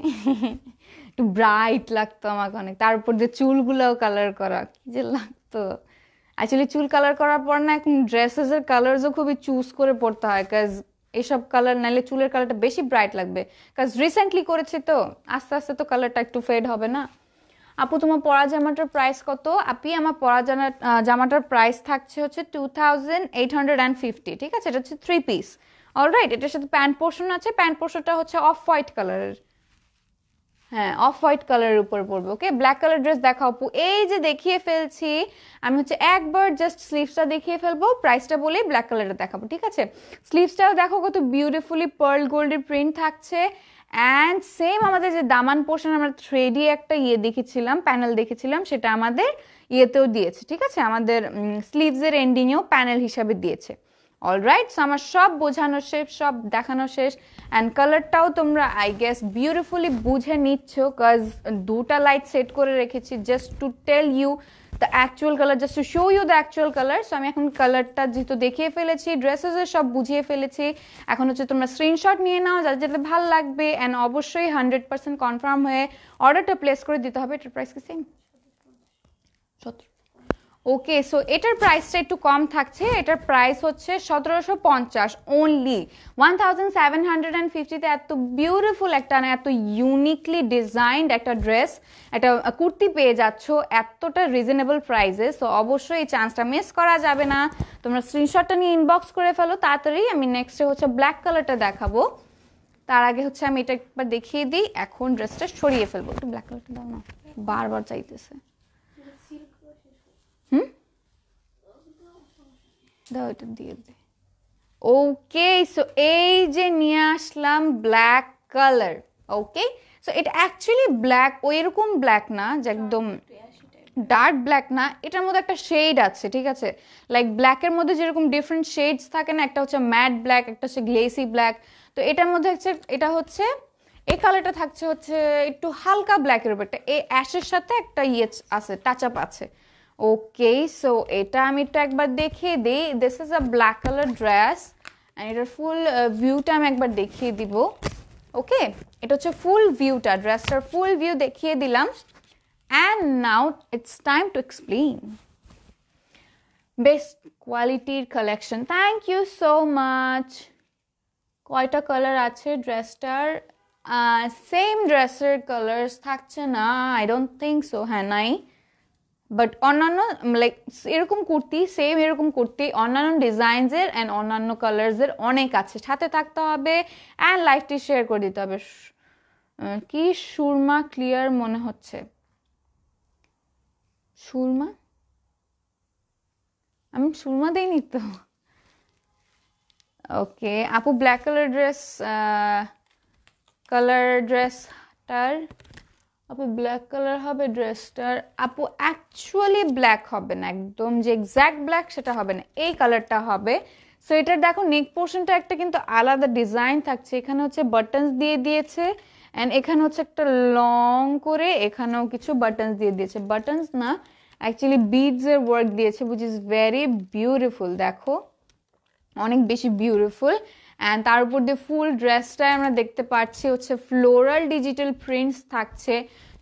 একটু ব্রাইট লাগতো আমাকে অনেক, তার উপর যে চুলগুলোও কালার করা, কি যে লাগতো। অ্যাকচুয়ালি চুল কালার করার পর না এখন ড্রেসেসের কালারসও খুবই চুজ করে পড়তে হয়, কাজ এইসব কালার নাইলে চুলের কালারটা বেশি ব্রাইট লাগবে, কাজ রিসেন্টলি করেছি তো, আস্তে আস্তে তো কালারটা একটু ফেড হবে না। আপু তোমার পরা জামাটার প্রাইস কত? আপি আমার পরা জামাটার প্রাইস থাকছে হচ্ছে 2850, ঠিক আছে, এটা হচ্ছে 3 পিস। অলরাইট, এটার সাথে প্যান্ট পোর্শন আছে, প্যান্ট পোর্শনটা হচ্ছে অফ হোয়াইট কালারের, হ্যাঁ অফ হোয়াইট কালারের উপর পড়বে। ওকে, ব্ল্যাক কালার ড্রেস দেখাও আপু, এই যে দেখিয়ে ফেলছি আমি, হচ্ছে একবার জাস্ট স্লিভসটা দেখিয়ে ফেলবো, প্রাইসটা বলেই ব্ল্যাক কালারটা দেখাবো, ঠিক আছে। স্লিভসটাও দেখো কত বিউটিফুলি পার্ল গোল্ডের প্রিন্ট থাকছে, অ্যান্ড সেম আমাদের যে দামান পোর্শন আমরা থ্রেডি একটা ইয়ে দেখেছিলাম, প্যানেল দেখেছিলাম, সেটা আমাদের ইয়েতেও দিয়েছে, ঠিক আছে, আমাদের স্লিভসের এন্ডিংয়েও প্যানেল হিসাবে দিয়েছে। অলরাইট, সো আমার সব বোঝানো শেষ, সব দেখানো শেষ, অ্যান্ড কালারটাও তোমরা আই গেস বিউটিফুলি বুঝে নিচ্ছ, কজ দুটা লাইট সেট করে রেখেছি just to tell you the actual colour, just to show you the actual colour. So আমি এখন কালারটা যেহেতু দেখিয়ে ফেলেছি, ড্রেসেসের সব বুঝিয়ে ফেলেছি, এখন হচ্ছে তোমরা স্ক্রিনশট নিয়ে নাও যাতে যেটা ভালো লাগবে, অ্যান্ড অবশ্যই 100% কনফার্ম হয়ে অর্ডারটা প্লেস করে দিতে হবে। এটার প্রাইস কি সেম? 17। ওকে, সো এটার প্রাইসটা একটু কম থাকছে, এটার প্রাইস হচ্ছে 1750 অনলি, 1750-তে এত বিউটিফুল একটা, এত ইউনিকলি ডিজাইনড একটা ড্রেস, একটা কুর্তি পেয়ে যাচ্ছ এতটা রিজনেবল প্রাইসে। সো অবশ্যই এই চান্সটা মিস করা যাবে না, তোমরা স্ক্রিনশটটা নিয়ে ইনবক্স করে ফেলো তাড়াতাড়ি। আমি নেক্সটে হচ্ছে ব্ল্যাক কালারটা দেখাবো, তার আগে হচ্ছে আমি এটা একবার দেখিয়ে দিই, এখন ড্রেসটা সরিয়ে ফেলবো। একটু ব্ল্যাক কালারটা দাও না, বারবার চাইতেছে। দাও, এটা দিয়ে দে। ওকে, সো এই যে নিয়ে আসলাম ব্ল্যাক কালার। ওকে, সো এটা অ্যাকচুয়ালি ব্ল্যাক, ওইরকম ব্ল্যাক না যে একদম ডার্ক ব্ল্যাক না, এটার মধ্যে একটা শেড আছে, ঠিক আছে? লাইক ব্ল্যাকের মধ্যে যেরকম ডিফারেন্ট শেডস থাকে না, একটা হচ্ছে ম্যাট ব্ল্যাক, একটা হচ্ছে গ্লেসি ব্ল্যাক, তো এটার মধ্যে হচ্ছে এটা হচ্ছে এই কালারটা থাকছে হচ্ছে একটু হালকা ব্ল্যাকের উপর, একটা এই অ্যাশের সাথে একটা ইয়ে আছে, টাচ আপ আছে। ওকে, সো এটা আমি একটু একবার দেখিয়ে দিই। This is a black colour dress and এটার ফুল ভিউটা আমি একবার দেখিয়ে দিব। ওকে, এটা হচ্ছে ফুল ভিউটা, ড্রেসটার ফুল ভিউ দেখিয়ে দিলাম। And now it's time to explain. Best কোয়ালিটির collection, thank you so much. কয়টা কালার আছে ড্রেসটার? সেম ড্রেসের কালার্স থাকছে না, আই ডোন্ট থিঙ্ক সো। হ্যাঁ, নাই, বাট অন্যান্য লাইক এরকম কুর্তি, সেম এরকম কুর্তি অন্যান্য ডিজাইনসের অ্যান্ড অন্যান্য কালার্সের অনেক আছে। সাথে থাকতে হবে অ্যান্ড লাইভটি শেয়ার করে দিতে হবে। কি সুরমা ক্লিয়ার মনে হচ্ছে? সুরমা? আমি সুরমা দেইনি তো। ওকে আপু, ব্ল্যাক কালার ড্রেস, কালার ড্রেসটার আপু ব্ল্যাক কালার হবে ড্রেসটার? আপু অ্যাকচুয়ালি ব্ল্যাক হবে না, একদম যে এক্স্যাক্ট ব্ল্যাক সেটা হবে না, এই কালারটা হবে। সো এটার দেখো নেক পোর্শনটা একটা কিন্তু আলাদা ডিজাইন থাকছে, এখানে হচ্ছে বাটনস দিয়ে দিয়েছে অ্যান্ড এখানে হচ্ছে একটা লং করে এখানেও কিছু বাটনস দিয়ে দিয়েছে, বাটনস না অ্যাকচুয়ালি বিডসের ওয়ার্ক দিয়েছে, উইচ ইজ ভেরি বিউটিফুল। দেখো অনেক বেশি বিউটিফুল। অ্যান্ড তার উপর দিয়ে ফুল ড্রেসটায় আমরা দেখতে পাচ্ছি হচ্ছে ফ্লোরাল ডিজিটাল প্রিন্টস থাকছে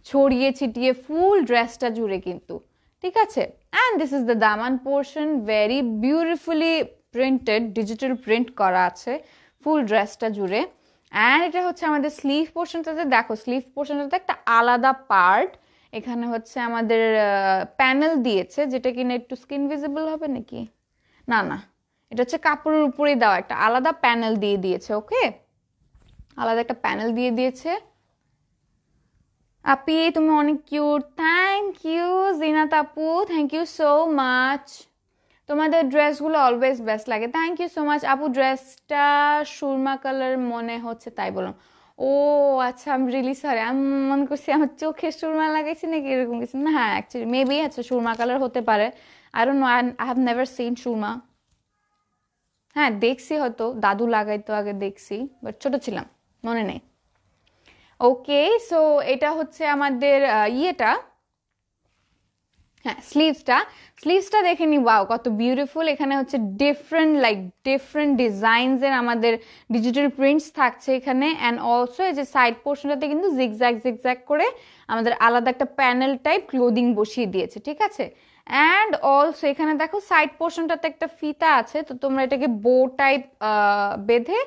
ছড়িয়ে ছিটিয়ে ফুল ড্রেসটা জুড়ে কিন্তু, ঠিক আছে? অ্যান্ড দিস ইজ দ্য দামান portion, very beautifully printed, digital print করা আছে ফুল ড্রেসটা জুড়ে। অ্যান্ড এটা হচ্ছে আমাদের স্লিভ পোর্শনটাতে, দেখো স্লিভ পোর্শনটাতে একটা আলাদা পার্ট, এখানে হচ্ছে আমাদের প্যানেল দিয়েছে, যেটা কিনা একটু স্কিন ভিজিবল হবে নাকি, না না, এটা হচ্ছে কাপড়ের উপরেই দেওয়া একটা আলাদা প্যানেল দিয়ে দিয়েছে। ওকে, আলাদা একটা প্যানেল দিয়ে দিয়েছে। আপি তুমি অনেক কিউট, থ্যাংক ইউ জিনাত আপু, থ্যাংক ইউ সো মাচ। তোমাদের ড্রেসগুলো অলওয়েজ বেস্ট লাগে, থ্যাংক ইউ সো মাচ আপু। ড্রেসটা সুরমা কালার মনে হচ্ছে, তাই বললাম। ও আচ্ছা, আমি রিলি সরি, আমি মনে করছি আমার চোখে সুরমা লাগাইছি নাকি এরকম কিছু না। হ্যাঁ অ্যাকচুয়ালি মেবি আচ্ছা সুরমা কালার হতে পারে, I don't know, I have never seen Surma. হ্যাঁ দেখছি, হয়তো দাদু লাগাইতো আগে দেখছি, বাট ছোট ছিলাম, মনে নেই। ওকে, সো এটা হচ্ছে আমাদের ইয়েটা, হ্যাঁ স্লিভসটা দেখে নি, ওয়াও কত বিউটিফুল। এখানে হচ্ছে ডিফারেন্ট ডিজাইনসের আমাদের ডিজিটাল প্রিন্টস থাকছে এখানে। অ্যান্ড অলসো এই যে সাইড পোর্শনটাতে কিন্তু জিগজ্যাগ করে আমাদের আলাদা একটা প্যানেল টাইপ ক্লোদিং বসিয়ে দিয়েছে, ঠিক আছে? অ্যান্ড অলসো এখানে দেখো সাইড পোর্শনটাতে একটা ফিতা আছে, তো তোমরা এটাকে বো টাইপ বেঁধে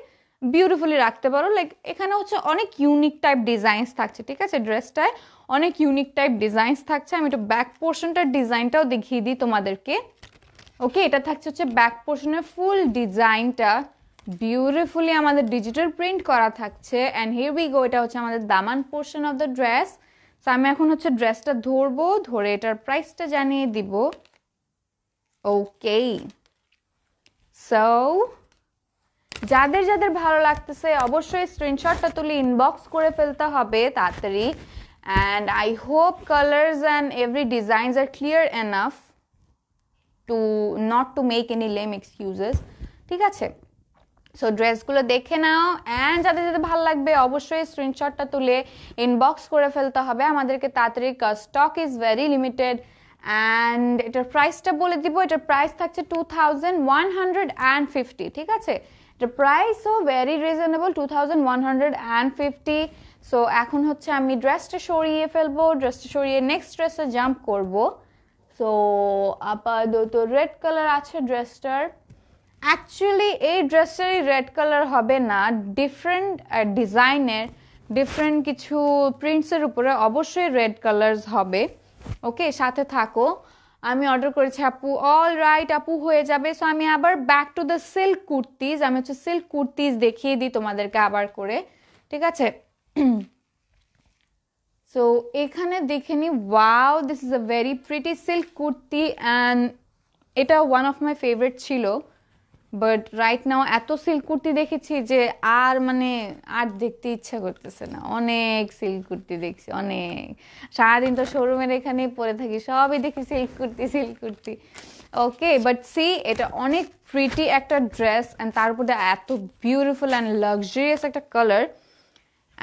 বিউটিফুলি রাখতে পারো। লাইক এখানে হচ্ছে অনেক ইউনিক টাইপ ডিজাইনস থাকছে, ঠিক আছে? ড্রেসটায় অনেক ইউনিক টাইপ ডিজাইনস থাকছে। আমি একটু ব্যাক পোর্শনটার ডিজাইনটাও দেখিয়ে দিই তোমাদেরকে। ওকে, এটা থাকছে হচ্ছে ব্যাক পোর্শনের ফুল ডিজাইনটা বিউটিফুলি আমাদের ডিজিটাল প্রিন্ট করা থাকছে। অ্যান্ড হিয়ার উই গো, এটা হচ্ছে আমাদের দামান পোর্শন অফ দ্য ড্রেস। তো আমি এখন হচ্ছে ড্রেসটা ধরবো, ধরে এটার প্রাইসটা জানিয়ে দিব। ওকে, সো যাদের যাদের ভালো লাগতেছে অবশ্যই স্ক্রিনশটটা তুলে ইনবক্স করে ফেলতে হবে তাড়াতাড়ি। And I hope colours and every designs are clear enough to not to make any lame excuses, ঠিক আছে? সো ড্রেসগুলো দেখে নাও অ্যান্ড যাদের যাদের ভালো লাগবে অবশ্যই স্ক্রিনশটটা তুলে ইনবক্স করে ফেলতে হবে আমাদেরকে তাড়াতাড়ি, stock is very limited. And এটার প্রাইসটা বলে দিব, এটার প্রাইস থাকছে 2150, ঠিক আছে? এটার প্রাইসও ভেরি রিজনেবল, 2150। সো এখন হচ্ছে আমি ড্রেসটা সরিয়ে ফেলবো, ড্রেসটা সরিয়ে নেক্সট ড্রেসে জাম্প করব। সো আপাতত রেড কালার আছে ড্রেসটার। অ্যাকচুয়ালি এই ড্রেসটারই রেড কালার হবে না, ডিফারেন্ট ডিজাইনের ডিফারেন্ট কিছু প্রিন্টসের উপরে অবশ্যই রেড কালার্স হবে। ওকে, সাথে থাকো। আমি অর্ডার করেছি আপু, অল রাইট আপু, হয়ে যাবে। সো আমি আবার back to the silk kurtis, আমি হচ্ছে সিল্ক কুর্তিজ দেখিয়ে দিই তোমাদেরকে আবার করে, ঠিক আছে? সো এখানে দেখে নি, wow this is a very pretty silk kurti and এটা ওয়ান অফ মাই ফেভারিট ছিল। বাট রাইট নাও এত সিল্ক কুর্তি দেখেছি যে আর মানে আর দেখতে ইচ্ছা করতেছে না, অনেক সিল্ক কুর্তি দেখছি অনেক, সারাদিন তো শোরুমের এখানেই পরে থাকি, সবই দেখি silk kurti silk kurti. Okay but see এটা অনেক প্রিটি একটা ড্রেস অ্যান্ড তার উপরে এত বিউটিফুল অ্যান্ড লাক্সারিয়াস একটা কালার।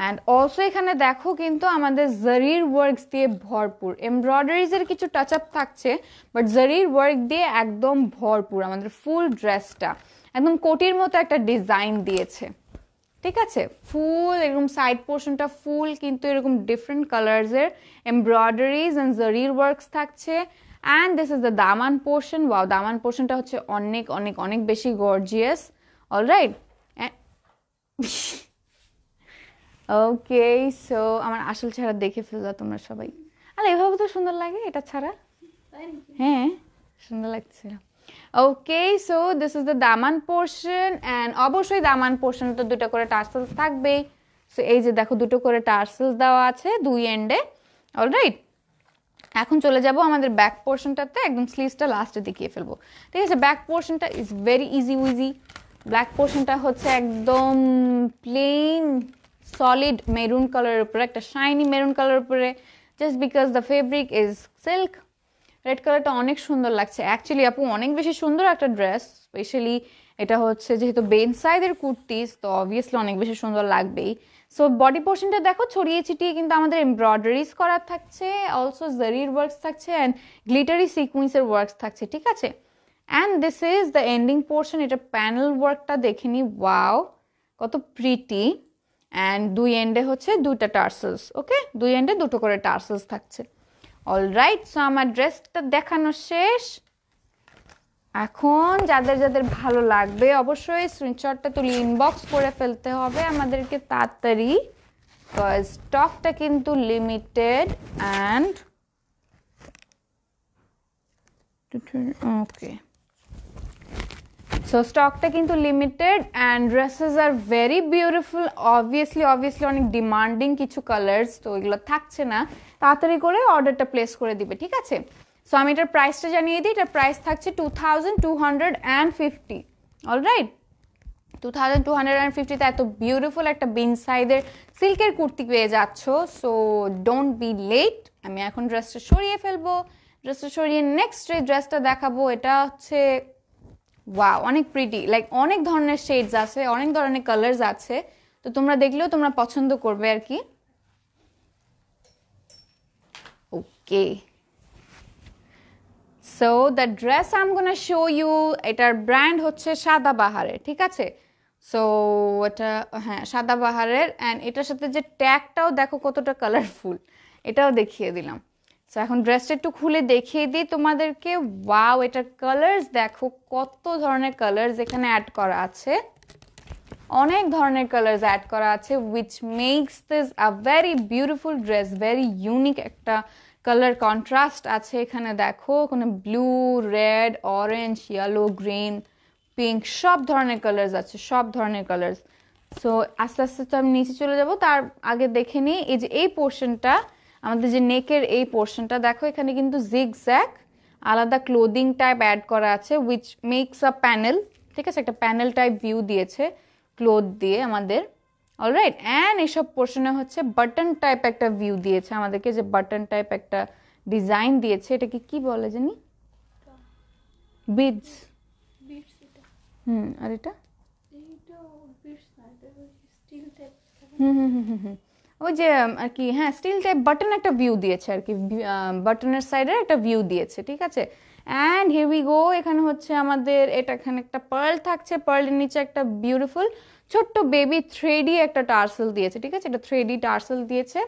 অ্যান্ড অলসো এখানে দেখো কিন্তু আমাদের জারির ওয়ার্কস দিয়ে ভরপুর, এমব্রয়ডারিজের কিছু টাচ আপ থাকছে বাট জারির ওয়ার্ক দিয়ে একদম ভরপুর আমাদের ফুল ড্রেসটা, একদম কোটির মতো একটা ডিজাইন দিয়েছে, ঠিক আছে। ফুল এরকম সাইড পোর্শনটা ফুল কিন্তু এরকম ডিফারেন্ট কালার্সের এমব্রয়ডারিজ অ্যান্ড জারির ওয়ার্কস থাকছে। অ্যান্ড দিস ইজ দ্য দামান পোর্শন। ওয়াও, দামান পোর্শনটা হচ্ছে অনেক অনেক অনেক বেশি গর্জিয়াস। অলরাইট, ওকে সো আমার আসল চেহারা দেখে ফেললো তোমরা সবাই। আর এভাবে তো সুন্দর লাগে এটা ছাড়া, হ্যাঁ সুন্দর লাগছে। ওকে সো দিস ইজ দ্য দামান পোর্শন অ্যান্ড অবশ্যই দামান পোর্শন তো দুটো করে টার্সেলস থাকবেই। সো এই যে দেখো দুটো করে টার্সেলস দেওয়া আছে দুই এন্ডে। অলরাইট, এখন চলে যাব আমাদের ব্যাক পোর্শনটাতে, একদম স্লিভসটা লাস্টে দেখিয়ে ফেলবো, ঠিক আছে। ব্যাক পোর্শনটা ইজ ভেরি ইজি উইজি। ব্যাক পোর্শনটা হচ্ছে একদম প্লেন সলিড মেরুন কালারের উপরে, একটা শাইনি মেরুন কালারের উপরে, just because the fabric is silk. Red কালারটা অনেক সুন্দর লাগছে অ্যাকচুয়ালি আপু, অনেক বেশি সুন্দর একটা ড্রেস, স্পেশালি এটা হচ্ছে যেহেতু বেন সাইজের কুর্তিস তো অবভিয়াসলি অনেক বেশি সুন্দর লাগবেই। সো বডি পোর্শনটা দেখো ছড়িয়ে ছিটিয়ে কিন্তু আমাদের এমব্রয়ডারিজ করা থাকছে, অলসো জারির ওয়ার্কস থাকছে অ্যান্ড গ্লিটারি সিকুয়েন্সের ওয়ার্কস থাকছে, ঠিক আছে। And this is the ending portion. এটা প্যানেল ওয়ার্কটা দেখে নি, ওয়াও কত প্রিটি। অ্যান্ড দুই এন্ডে হচ্ছে দুইটা টার্সেলস, ওকে দুই এন্ডে দুটো করে টার্সেলস থাকছে। অলরাইট, সো আমার ড্রেসটা দেখানো শেষ। এখন যাদের যাদের ভালো লাগবে অবশ্যই স্ক্রিনশটটা তুলে ইনবক্স করে ফেলতে হবে আমাদেরকে তাড়াতাড়ি, বিকজ স্টকটা কিন্তু লিমিটেড। অ্যান্ড ওকে সো স্টকটা কিন্তু limited and dresses are very beautiful. Obviously অনেক ডিমান্ডিং কিছু কালার্স, তো এগুলো থাকছে না, তাড়াতাড়ি করে অর্ডারটা প্লেস করে দিবে, ঠিক আছে। সো আমি এটার প্রাইসটা জানিয়ে দিই, এটার প্রাইস থাকছে 2250। অলরাইট, 2250 এত বিউটিফুল একটা বিন সাইডের সিল্কের কুর্তি পেয়ে যাচ্ছ। সো ডোন্ট বি লেট, আমি এখন ড্রেসটা সরিয়ে ফেলবো। ড্রেসটা সরিয়ে নেক্সট যে ড্রেসটা দেখাবো এটা হচ্ছে ওয়াও অনেক প্রিটি, লাইক অনেক ধরনের শেডস আছে, অনেক ধরনের কালার্স আছে, তো তোমরা দেখলেও তোমরা পছন্দ করবে আর কি। Okay so the dress I am gonna show you, এটার ব্র্যান্ড হচ্ছে সাদাবাহারের, ঠিক আছে। সো এটা হ্যাঁ সাদাবাহারের, অ্যান্ড এটার সাথে যে ট্যাগটাও দেখো কতটা কালারফুল, এটাও দেখিয়ে দিলাম। সো এখন ড্রেসটা একটু খুলে দেখিয়ে দিই তোমাদেরকে। ওয়াও, এটার কালার্স দেখো কত ধরনের কালার্স এখানে অ্যাড করা আছে, অনেক ধরনের কালার্স অ্যাড করা আছে, which makes this a very beautiful dress, very unique একটা কালার কন্ট্রাস্ট আছে এখানে। দেখো কোনো blue, red, orange, yellow, green, pink, সব ধরনের কালার্স আছে, সব ধরনের কালার্স। সো আস্তে আস্তে তো আমি নিচে চলে যাব, তার আগে দেখে নিই এই যে এই পোর্শনটা আমাদের যে নেকের এই পোর্শনটা দেখো, এখানে কিন্তু জিগজ্যাগ আলাদা ক্লোদিং টাইপ অ্যাড করা আছে, উইচ মেক্স আ প্যানেল, ঠিক আছে, একটা প্যানেল টাইপ ভিউ দিয়েছে ক্লোথ দিয়ে আমাদের। অলরাইট, অ্যান্ড এইসব পোর্শনে হচ্ছে বাটন টাইপ একটা ভিউ দিয়েছে আমাদেরকে, যে বাটন টাইপ একটা ডিজাইন দিয়েছে, এটাকে কি বলে জানি, বিডস। আর এটা ওই যে আর কি, হ্যাঁ স্টিল টাইপ বাটন একটা ভিউ দিয়েছে আর কি, বাটনের সাইডে একটা ভিউ দিয়েছে, ঠিক আছে। অ্যান্ড হিয়ার উই গো, এখানে হচ্ছে আমাদের এটা, এখানে একটা পার্ল থাকছে, পার্লের নিচে একটা বিউটিফুল ছোট্ট বেবি 3D একটা টার্সেল দিয়েছে, ঠিক আছে, এটা 3D টার্সেল দিয়েছে।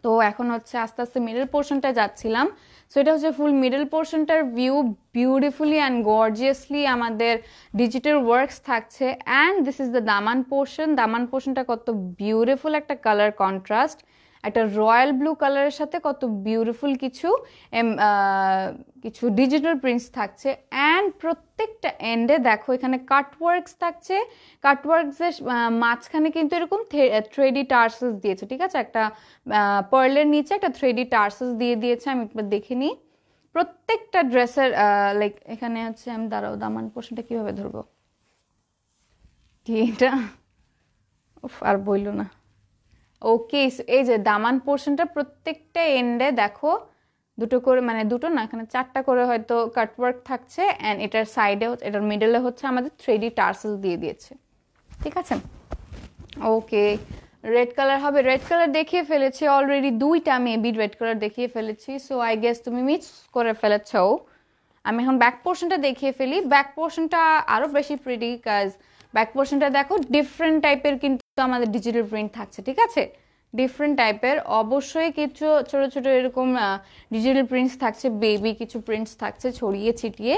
তো এখন হচ্ছে আস্তে আস্তে মিডল পোর্শনটা যাচ্ছিলাম। সো এটা হচ্ছে ফুল মিডল পোর্শনটার ভিউ, বিউটিফুলি অ্যান্ড গর্জিয়াসলি আমাদের ডিজিটাল ওয়ার্কস থাকছে। অ্যান্ড দিস ইজ দ্য দামান পোর্শন। দামান পোর্শনটা কত বিউটিফুল একটা কালার কন্ট্রাস্ট, একটা রয়্যাল ব্লু কালারের সাথে কত বিউটিফুল কিছু কিছু ডিজিটাল প্রিন্টস থাকছে। অ্যান্ড প্রত্যেকটা এন্ডে দেখো এখানে কাটওয়ার্কস থাকছে, কাটওয়ার্কসের মাঝখানে কিন্তু এরকম 3D টার্সেলস দিয়েছে, ঠিক আছে, একটা পার্লের নিচে একটা 3D টার্সেলস দিয়ে দিয়েছে। আমি একবার দেখে নিই, প্রত্যেকটা ড্রেসের লাইক এখানে হচ্ছে আমি দাঁড়াও দামান পোর্শনটা কিভাবে ধরবো কি এটা উফ আর বইলো না ওকে এই যে দামান পোর্শনটা প্রত্যেকটা এন্ডে দেখো দুটো করে মানে দুটো না এখানে 4টা করে হয়তো কাটওয়ার্ক থাকছে অ্যান্ড এটার সাইডে এটার মিডলে হচ্ছে আমাদের 3D টার্সেল দিয়ে দিয়েছে ঠিক আছে ওকে রেড কালার হবে রেড কালার দেখিয়ে ফেলেছি অলরেডি 2টা মেবি রেড কালার দেখিয়ে ফেলেছি সো আই গেস তুমি মিক্স করে ফেলেছো আমি এখন ব্যাক পোর্শনটা দেখিয়ে ফেলি ব্যাক পোর্শনটা আরো বেশি প্রিটি কাজ ব্যাক পোর্শনটা দেখো ডিফারেন্ট টাইপের কিন্তু আমাদের ডিজিটাল প্রিন্ট থাকছে ঠিক আছে ডিফারেন্ট টাইপের অবশ্যই কিছু ছোট ছোট এরকম ডিজিটাল প্রিন্টস থাকছে বেবি কিছু প্রিন্টস থাকছে ছড়িয়ে ছিটিয়ে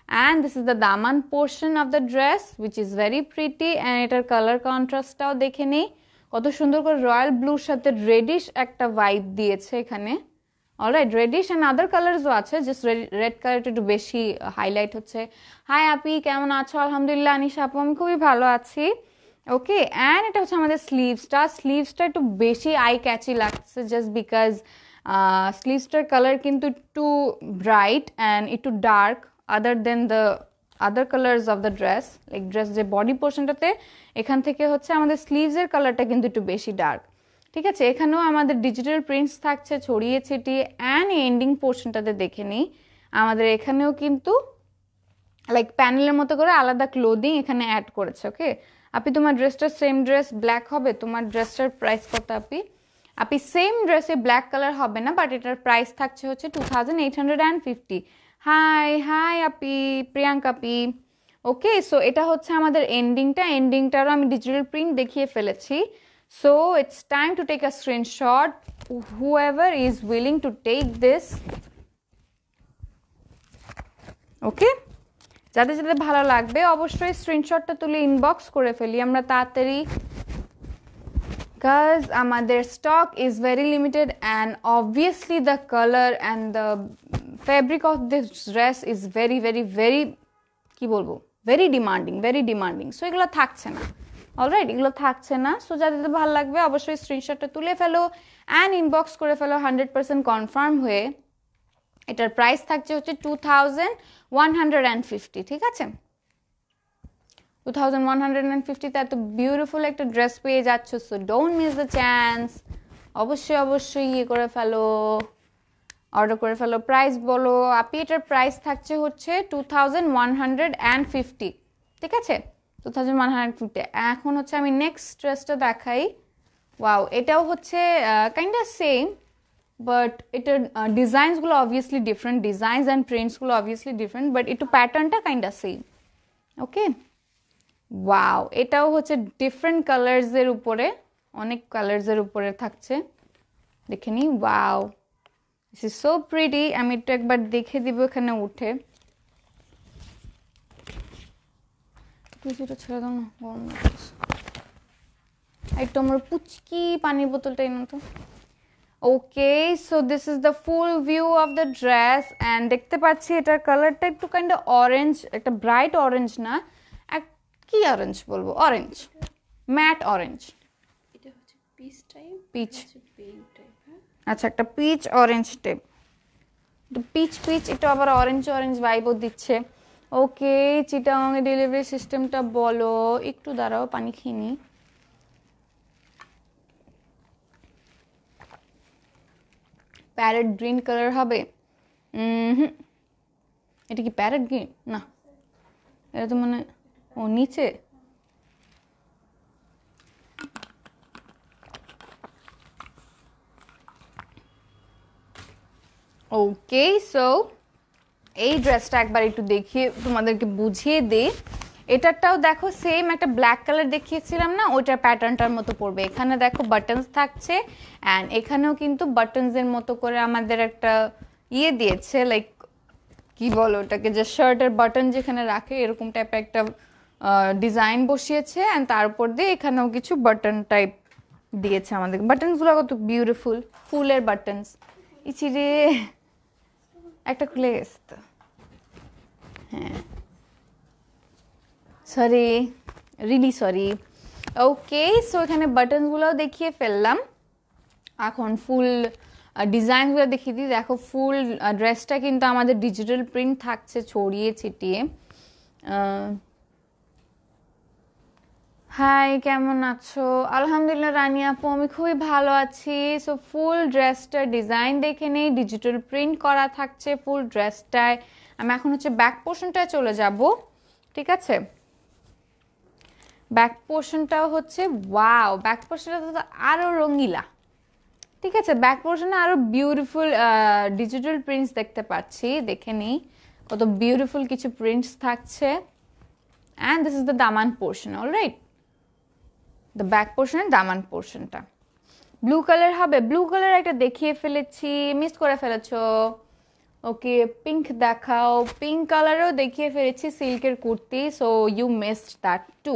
and this is the daman portion of the dress which is very pretty and এটার কালার কন্ট্রাস্টটাও দেখে নেই কত সুন্দর করে রয়্যাল ব্লুর সাথে রেডিশ একটা ভাইব দিয়েছে এখানে অলরাইট রেডিশ এন্ড আদার কালারসও আছে জাস্ট রেড কালারটা একটু বেশি হাইলাইট হচ্ছে হাই আপি কেমন আছো আলহামদুলিল্লাহ আনিশা আপু আমি খুবই ভালো আছি ওকে অ্যান্ড এটা হচ্ছে আমাদের স্লিভসটা একটু বেশি আই ক্যাচি লাগছে জাস্ট বিকজ স্লিভসটার কালার কিন্তু একটু ব্রাইট অ্যান্ড একটু dark other than the other colors of the dress like dress যে বডি পোর্শনটাতে এখান থেকে হচ্ছে আমাদের স্লিভসের কালারটা কিন্তু একটু বেশি ডার্ক ঠিক আছে এখানেও আমাদের ডিজিটাল প্রিন্টস থাকছে ছড়িয়ে ছিটিয়ে অ্যান্ড এন্ডিং পোর্শনটাতে দেখে নিই আমাদের এখানেও কিন্তু লাইক প্যানেলের মতো করে আলাদা ক্লোদিং এখানে অ্যাড করেছে ওকে আপনি তোমার ড্রেসটা সেম ড্রেস ব্ল্যাক হবে তোমার ড্রেসটার প্রাইস কত আপনি সেম ড্রেসে ব্ল্যাক কালার হবে না বাট এটার প্রাইস থাকছে হচ্ছে 2850 হাই আপি প্রিয়াঙ্কা আপি ওকে সো এটা হচ্ছে আমাদের এন্ডিংটারও আমি ডিজিটাল প্রিন্ট দেখিয়ে ফেলেছি so it's time to take a screenshot whoever is willing to take this okay যাদের যাদের ভালো লাগবে অবশ্যই স্ক্রিনশটটা তুলে ইনবক্স করে ফেলি আমরা তাড়াতাড়ি because আমাদের stock is very limited and obviously the color and the fabric of this dress is very very very কি বলবো very demanding so এগুলো থাকছে না অলরাইট এগুলো থাকছে না সো যাদের ভালো লাগবে অবশ্যই স্ক্রিনশটটা তুলে ফেলো and inbox করে ফেলো 100% কনফার্ম হয়ে এটার প্রাইস থাকছে হচ্ছে 2150 ঠিক আছে 2150 তে এত বিউটিফুল একটা ড্রেস পেয়ে যাচ্ছ so don't miss the chance অবশ্যই ইয়ে করে ফেলো অর্ডার করে ফেলো প্রাইস বলো আপনি এটার প্রাইস থাকছে হচ্ছে 2150 ঠিক আছে 2150 এখন হচ্ছে আমি নেক্সট ড্রেসটা দেখাই ওয়াও এটাও হচ্ছে কাইন্ড অফ সেম বাট এটার ডিজাইনসগুলো অবভিয়াসলি ডিফারেন্ট ডিজাইনস অ্যান্ড প্রিন্টসগুলো অবভিয়াসলি ডিফারেন্ট বাট একটু প্যাটার্নটা kind of same okay wow এটাও হচ্ছে ডিফারেন্ট কালার্সের উপরে অনেক কালার্সের উপরে থাকছে দেখে নি wow this is so pretty আমি একটু একবার দেখে দিব এখানে উঠে কিছুটা ছেড়ে দাও না গরম লাগছে একটু আমার পুচকি পানির বোতলটা এনে তো okay so this is the full view of the dress and দেখতে পাচ্ছি এটার কালারটা একটু কাইন্ড অফ অরেঞ্জ একটা ব্রাইট অরেঞ্জ না কি অরেঞ্জ বলবো অরেঞ্জ ম্যাট অরেঞ্জ এটা হচ্ছে peach type peach pink type আচ্ছা একটা পিচ অরেঞ্জ টাইপ পিচ একটু আবার অরেঞ্জ ভাইবও দিচ্ছে ওকে চিটাগাং এর ডেলিভারি সিস্টেমটা বলো একটু দাঁড়াও পানি খেয়ে নি প্যারেট গ্রিন কালার হবে এটা কি প্যারেট গ্রিন না এটা তো মানে ও নিচে ওকে সো এই ড্রেসটা একবার একটু দেখিয়ে তোমাদেরকে বুঝিয়ে দিই এটারটাও দেখো সেম একটা ব্ল্যাক কালার দেখিয়েছিলাম না ওইটার প্যাটার্নটার মতো পড়বে এখানে দেখো বাটনস থাকছে অ্যান্ড এখানেও কিন্তু বাটনসের মতো করে আমাদের একটা ইয়ে দিয়েছে লাইক কি বলো ওটাকে যে শার্টের বাটন যেখানে রাখে এরকম টাইপের একটা ডিজাইন বসিয়েছে অ্যান্ড তার উপর দিয়ে এখানেও কিছু বাটন টাইপ দিয়েছে আমাদের বাটনসগুলো কত বিউটিফুল ফুলের বাটনস ইচি রে একটা খুলে গেছে তো হ্যাঁ sorry really sorry okay so এখানে বাটনসগুলোও দেখিয়ে ফেললাম এখন ফুল ডিজাইনগুলো দেখিয়ে দিই। দেখো ফুল ড্রেসটা কিন্তু আমাদের ডিজিটাল প্রিন্ট থাকছে ছড়িয়ে ছিটিয়ে। হাই, কেমন আছো? আলহামদুলিল্লাহ রানী আপু, আমি খুবই ভালো আছি। সো ফুল ড্রেসটার ডিজাইন দেখে নেই, ডিজিটাল প্রিন্ট করা থাকছে ফুল ড্রেসটায়। আমি এখন হচ্ছে ব্যাক পোর্শনটায় চলে যাব, ঠিক আছে? ব্যাক পোর্শনটাও হচ্ছে ওয়াও, ব্যাক পোর্শনটা তো আরও রঙিলা, ঠিক আছে? ব্যাক পোর্শনে আরও বিউটিফুল ডিজিটাল প্রিন্টস দেখতে পাচ্ছি, দেখে নিই কত বিউটিফুল কিছু প্রিন্টস থাকছে। অ্যান্ড দিস ইজ দ্য দামান পোর্শন, অলরাইট? দ্য ব্যাক পোর্শনের দামান পোর্শনটা ব্লু কালার হবে। ব্লু কালার একটা দেখিয়ে ফেলেছি, মিস করে ফেলেছো। ওকে, পিঙ্ক দেখাও। পিঙ্ক কালারও দেখিয়ে ফেলেছি, সিল্কের kurti. So you missed that too.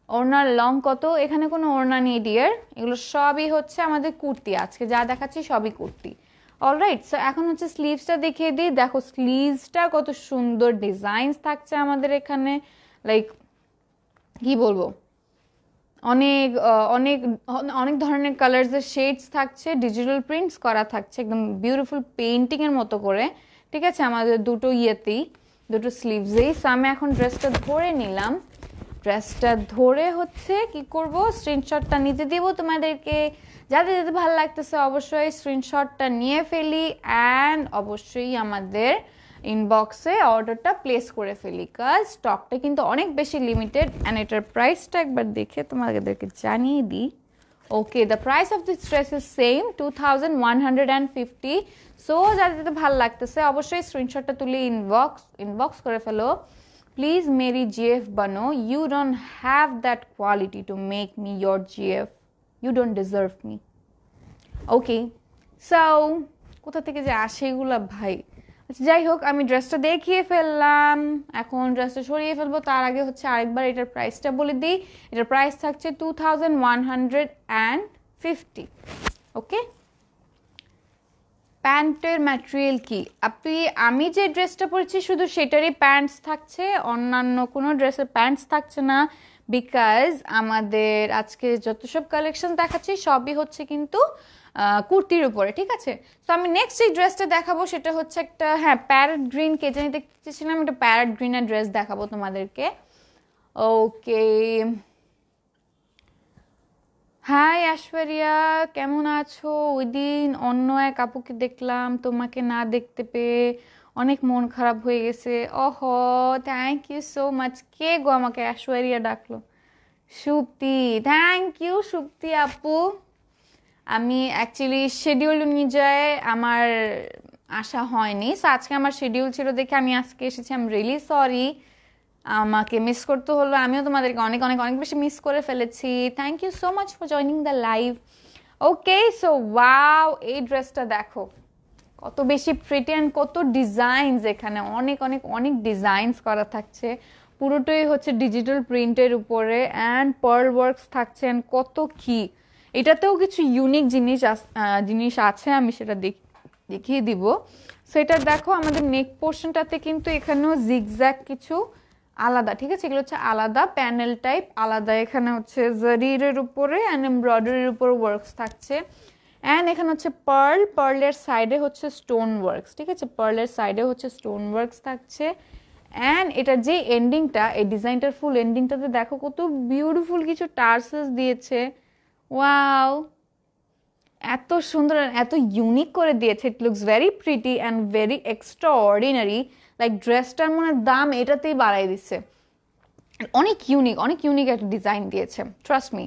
ওড়নার লং কত? এখানে কোনো ওড়না নেই ডিয়ার, এগুলো সবই হচ্ছে আমাদের কুর্তি। আজকে যা দেখাচ্ছি সবই কুর্তি, অলরাইট? সো এখন হচ্ছে স্লিভসটা দেখিয়ে দিই। দেখো স্লিভসটা কত সুন্দর ডিজাইনস থাকছে আমাদের এখানে, লাইক কি বলবো, অনেক অনেক অনেক ধরনের কালার্সের শেডস থাকছে, ডিজিটাল প্রিন্টস করা থাকছে একদম বিউটিফুল পেইন্টিংয়ের মতো করে, ঠিক আছে? আমাদের দুটো ইয়েতেই, দুটো স্লিভসেই। সো আমি এখন ড্রেসটা ধরে নিলাম। ড্রেসটা ধরে হচ্ছে কি করব, স্ক্রিনশটটা নিতে দিব তোমাদেরকে। যাদের যাদের ভালো লাগতেছে অবশ্যই স্ক্রিনশটটা নিয়ে ফেলি, অ্যান্ড অবশ্যই আমাদের ইনবক্সে অর্ডারটা প্লেস করে ফেলি, কাজ স্টকটা কিন্তু অনেক বেশি লিমিটেড। অ্যান্ড এটার প্রাইসটা একবার দেখে তোমাদেরকে জানিয়ে দিই। Okay, the price of this dress is same 2150। So যাদের যাদের ভালো লাগতেছে অবশ্যই স্ক্রিনশটটা তুলে ইনবক্স করে ফেলো। Please मेरी GF बनो. You don't have that quality to make me your GF. You don't deserve me. Okay. So, কোথা থেকে যে আসে এগুলা ভাই? আচ্ছা যাই হোক, আমি ড্রেসটা দেখিয়ে ফেললাম, এখন ড্রেসটা সরিয়ে ফেলবো। তার আগে হচ্ছে আরেকবার এটার প্রাইসটা বলে দিই। এটার প্রাইস থাকছে 2150। ওকে, প্যান্টের ম্যাটেরিয়াল কি আমি যে ড্রেসটা পরেছি শুধু সেটারই প্যান্টস থাকছে, অন্যান্য কোনো ড্রেসের প্যান্টস থাকছে না, বিকজ আমাদের আজকে যত সব কালেকশন দেখাচ্ছি সবই হচ্ছে কিন্তু কুর্তির উপরে, ঠিক আছে? তো আমি নেক্সট এই ড্রেসটা দেখাবো সেটা হচ্ছে একটা, হ্যাঁ, প্যারেট গ্রিন, কে জানি দেখতে চেয়েছিলাম, একটা প্যারেট গ্রিনের ড্রেস দেখাবো তোমাদেরকে। ওকে, হাই ঐশ্বরিয়া, কেমন আছো? ওই দিন অন্য এক আপুকে দেখলাম, তোমাকে না দেখতে পেয়ে অনেক মন খারাপ হয়ে গেছে। ওহ, থ্যাংক ইউ সো মাচ। কে গো আমাকে ঐশ্বরিয়া ডাকলো? সুপ্তি, থ্যাংক ইউ সুপ্তি আপু। আমি অ্যাকচুয়ালি শিডিউল অনুযায়ী আমার আসা হয়নি, সো আজকে আমার শিডিউল ছিল দেখে আমি আজকে এসেছি। আই এম রিয়েলি সরি, আমাকে মিস করতে হলো। আমিও তোমাদেরকে অনেক অনেক অনেক বেশি মিস করে ফেলেছি। Thank you so much for joining the live. Okay, so wow, এই ড্রেসটা দেখো কত বেশি প্রিটি অ্যান্ড কত ডিজাইনস, এখানে অনেক অনেক অনেক ডিজাইনস করা থাকছে। পুরোটাই হচ্ছে ডিজিটাল প্রিন্টের উপরে, অ্যান্ড পার্ল ওয়ার্কস থাকছে, অ্যান্ড কত কি, এটাতেও কিছু ইউনিক জিনিস আছে, আমি সেটা দেখিয়ে দিব। সেটা দেখো, আমাদের নেক পোর্শনটাতে কিন্তু এখানেও জিগজ্যাগ কিছু আলাদা, ঠিক আছে? এগুলো হচ্ছে আলাদা প্যানেল টাইপ, আলাদা। এখানে হচ্ছে জারির উপরে অ্যান্ড এমব্রয়ডারির উপরে ওয়ার্কস থাকছে, অ্যান্ড এখানে হচ্ছে পার্লের সাইডে হচ্ছে স্টোন ওয়ার্কস, ঠিক আছে? পার্লের সাইডে হচ্ছে স্টোন ওয়ার্কস থাকছে। অ্যান্ড এটার যে এন্ডিংটা, এই ডিজাইনটার ফুল এন্ডিংটাতে দেখো কত বিউটিফুল কিছু টার্সেস দিয়েছে। ওয়াও, এত সুন্দর, এত ইউনিক করে দিয়েছে। ইট looks very pretty and very extra ordinary. Like ড্রেসটার মনে দাম এটাতেই বাড়াই দিচ্ছে। অনেক ইউনিক একটা ডিজাইন দিয়েছে, ট্রাস্ট মি।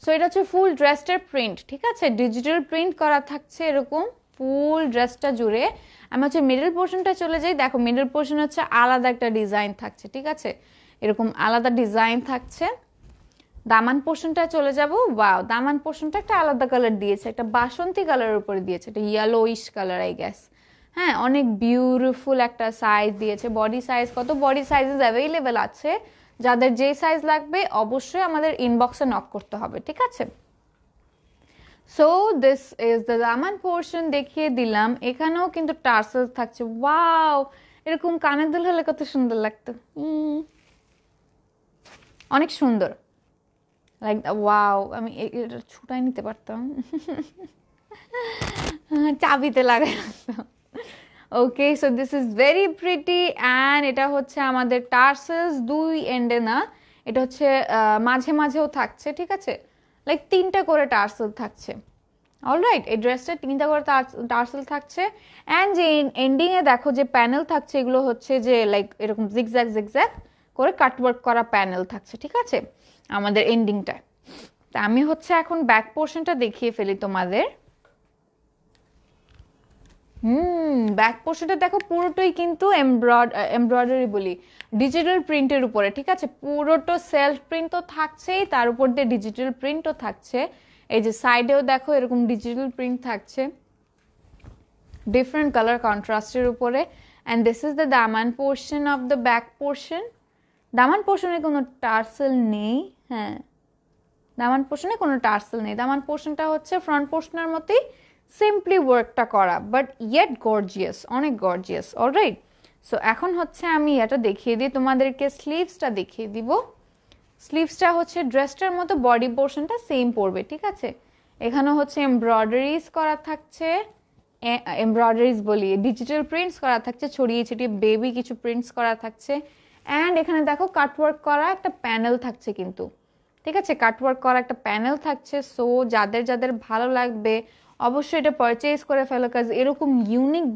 সো এটা হচ্ছে ফুল ড্রেসটার প্রিন্ট, ঠিক আছে? ডিজিটাল প্রিন্ট করা থাকছে এরকম ফুল ড্রেসটা জুড়ে। আমি হচ্ছে মিডল পোর্শনটা চলে যাই। দেখো মিডল পোর্শন হচ্ছে আলাদা একটা ডিজাইন থাকছে, ঠিক আছে? এরকম আলাদা ডিজাইন থাকছে। দামান পোর্শনটা চলে যাব। ওয়াও, দামান পোর্শনটা একটা আলাদা কালার দিয়েছে, একটা বাসন্তী কালারের উপরে দিয়েছে, একটা ইয়েলোইশ কালার আই গেস। হ্যাঁ, অনেক বিউটিফুল একটা সাইজ দিয়েছে। বডি সাইজ কত? বডি সাইজেস অ্যাভেলেবেল আছে, যাদের যে সাইজ লাগবে অবশ্যই আমাদের ইনবক্সে নক করতে হবে, ঠিক আছে? সো দিস ইজ দ্য দামান পোর্শন, দেখিয়ে দিলাম। এখানেও কিন্তু টার্সেলস থাকছে। ওয়াও, এরকম কানের দুল হলে কত সুন্দর লাগতো, অনেক সুন্দর। লাইক ওয়াও, আমি এটা ছুটাই নিতে পারতাম। চাবিতে লাগাই রাখতাম। Okay, so this is very pretty and এটা হচ্ছে আমাদের টার্সেলস দুই এন্ডে না, এটা হচ্ছে মাঝে মাঝেও থাকছে, ঠিক আছে, লাইক 3টা করে টার্সেল থাকছে। অলরাইট, এই ড্রেসটা 3টা করে টার্সেল থাকছে অ্যান্ড যে এন্ডিংয়ে দেখো যে প্যানেল থাকছে, এগুলো হচ্ছে যে লাইক এরকম জিগজ্যাগ জিগজ্যাগ করে কাটওয়ার্ক করা প্যানেল থাকছে, ঠিক আছে, আমাদের এন্ডিংটায়। তা আমি হচ্ছে এখন ব্যাক পোর্শনটা দেখিয়ে ফেলি তোমাদের। ব্যাক পোর্শনটা দেখো পুরোটাই কিন্তু এমব্রয়ডারি বলি, ডিজিটাল প্রিন্টের উপরে, ঠিক আছে, পুরোটা সেলফ প্রিন্ট তো থাকছেই, তার উপর দিয়ে ডিজিটাল প্রিন্টও থাকছে। এই যে সাইডেও দেখো এরকম ডিজিটাল প্রিন্ট থাকছে ডিফারেন্ট কালার কন্ট্রাস্টের উপরে। অ্যান্ড দিস ইজ দ্য দামান portion of the back portion. দামান পোর্শনে কোনো টার্সেল নেই, হ্যাঁ, দামান পোর্শনে কোনো টার্সেল নেই। দামান পোর্শনটা হচ্ছে ফ্রন্ট পোর্শনের মতোই সিম্পলি ওয়ার্কটা করা, বাট ইয়েট গর্জিয়াস, অনেক গর্জিয়াস। অলরাইট, সো এখন হচ্ছে আমি এটা দেখিয়ে দিই তোমাদেরকে, স্লিভসটা দেখিয়ে দিব। স্লিভসটা হচ্ছে ড্রেসটার মতো বডি পোর্শনটা সেম পড়বে, ঠিক আছে। এখানে হচ্ছে এমব্রয়ডারিজ করা থাকছে, এমব্রয়ডারিজ বলি ডিজিটাল প্রিন্টস করা থাকছে, ছড়িয়ে ছিটিয়ে বেবি কিছু প্রিন্টস করা থাকছে। অ্যান্ড এখানে দেখো কাটওয়ার্ক করা একটা প্যানেল থাকছে কিন্তু, ঠিক আছে, কাটওয়ার্ক করা একটা প্যানেল থাকছে। সো যাদের যাদের ভালো লাগবে অবশ্যই এটা পারচেজ করে ফেলো, কাজ এরকম ইউনিক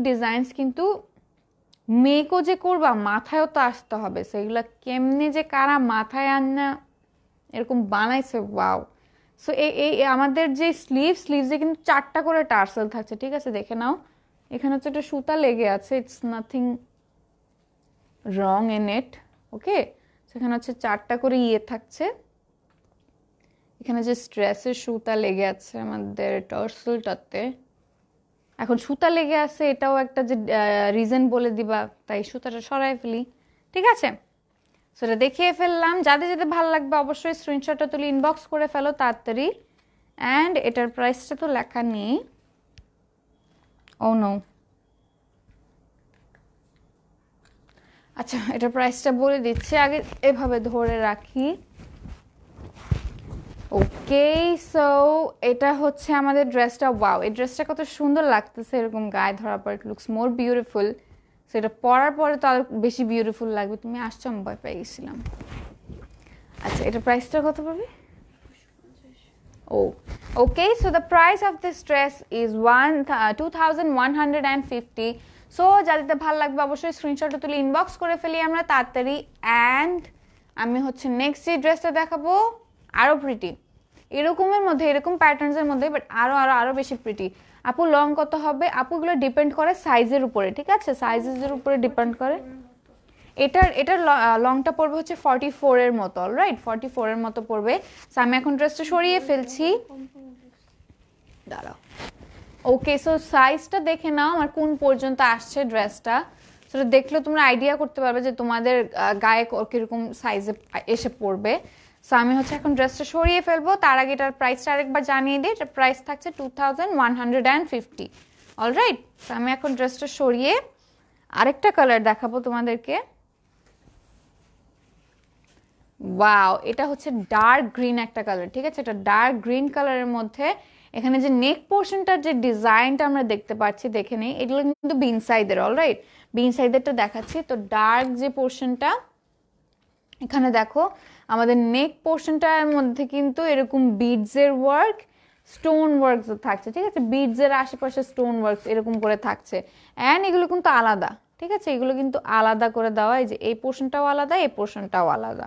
ডিজাইনস কিন্তু মেকও যে করবা মাথায়ও তো আসতে হবে, সেগুলো কেমনে যে কারা মাথায় আনা এরকম বানাইছে, ওয়াও। সো এই আমাদের যে স্লিভসে কিন্তু 4টা করে টার্সেল থাকছে, ঠিক আছে, দেখে নাও। এখানে হচ্ছে একটা সুতা লেগে আছে, it's nothing wrong in it, okay. সেখানে হচ্ছে 4টা করে থাকছে। এখানে যে স্ট্রেসের সুতা লেগে আছে আমাদের টার্সেলটাতে, এখন সুতা লেগে আছে এটাও একটা যে রিজন বলে দিবা, তাই সুতাটা সরাই ফেলি, ঠিক আছে। সেটা দেখিয়ে ফেললাম, যাদের যাদের ভালো লাগবে অবশ্যই স্ক্রিনশটটা তুলে ইনবক্স করে ফেলো তাড়াতাড়ি। অ্যান্ড এটার প্রাইসটা তো লেখা নেই, ও নো, আচ্ছা এটার প্রাইসটা বলে দিচ্ছি, আগে এভাবে ধরে রাখি। ওকে, সো এটা হচ্ছে আমাদের ড্রেসটা, ওয়াও, এই ড্রেসটা কত সুন্দর লাগতেছে এরকম গায়ে ধরার পর, ইট লুকস মোর বিউটিফুল। সেটা পরার পরে তো আরো বেশি বিউটিফুল লাগবে, তুমি আসছো, আমি ভয় পেয়ে গেছিলাম। আচ্ছা এটার প্রাইসটা কত পড়বে? Oh okay, so the price of this dress is 2150। So যাদের ভালো লাগবে অবশ্যই স্ক্রিনশটটা তুলে ইনবক্স করে ফেলি আমরা তাড়াতাড়ি। অ্যান্ড আমি হচ্ছে নেক্সট যে ড্রেসটা দেখাবো আরও প্রিটি, এরকমের মধ্যে, এরকম প্যাটার্নসের মধ্যে, বাট আরও আরও আরও বেশি প্রিটি। আপু লং কত হবে? আপুগুলো ডিপেন্ড করে সাইজের উপরে, ঠিক আছে, সাইজের উপরে ডিপেন্ড করে। এটার লংটা পড়বে হচ্ছে 44 এর মতো, অলরাইট, 44 এর মতো পড়বে। সো আমি এখন ড্রেসটা সরিয়ে ফেলছি, দাঁড়াও। ওকে, সো সাইজটা দেখে নাও আমার কোন পর্যন্ত আসছে ড্রেসটা, সেটা দেখলে তোমরা আইডিয়া করতে পারবে যে তোমাদের গায়ে কিরকম সাইজে এসে পড়বে। সো আমি হচ্ছে এখন ড্রেসটা সরিয়ে ফেলবো, তার আগে এটার প্রাইসটা আরেকবার জানিয়ে দিই। এটার প্রাইস থাকছে 2150। অলরাইট, সো আমি এখন ড্রেসটা সরিয়ে আরেকটা কালার দেখাবো তোমাদেরকে। ওয়াও, এটা হচ্ছে ডার্ক গ্রিন একটা কালার, ঠিক আছে, এটা ডার্ক গ্রিন কালারের মধ্যে এখানে যে নেক পোর্শনটার যে ডিজাইনটা আমরা দেখতে পাচ্ছি, দেখে নেই, এগুলো কিন্তু বিন সাইডের, অলরাইট, বিন সাইডেরটা দেখাচ্ছি। তো ডার্ক যে পোর্শনটা এখানে দেখো, আমাদের নেক পোর্শনটার মধ্যে কিন্তু এরকম বিডসের ওয়ার্ক, স্টোন ওয়ার্ক থাকছে, ঠিক আছে, বিডসের আশেপাশে স্টোন ওয়ার্ক এরকম করে থাকছে। অ্যান্ড এগুলো কিন্তু আলাদা, ঠিক আছে, এগুলো কিন্তু আলাদা করে দেওয়া, এই যে এই পোর্শনটাও আলাদা, এই পোর্শনটাও আলাদা,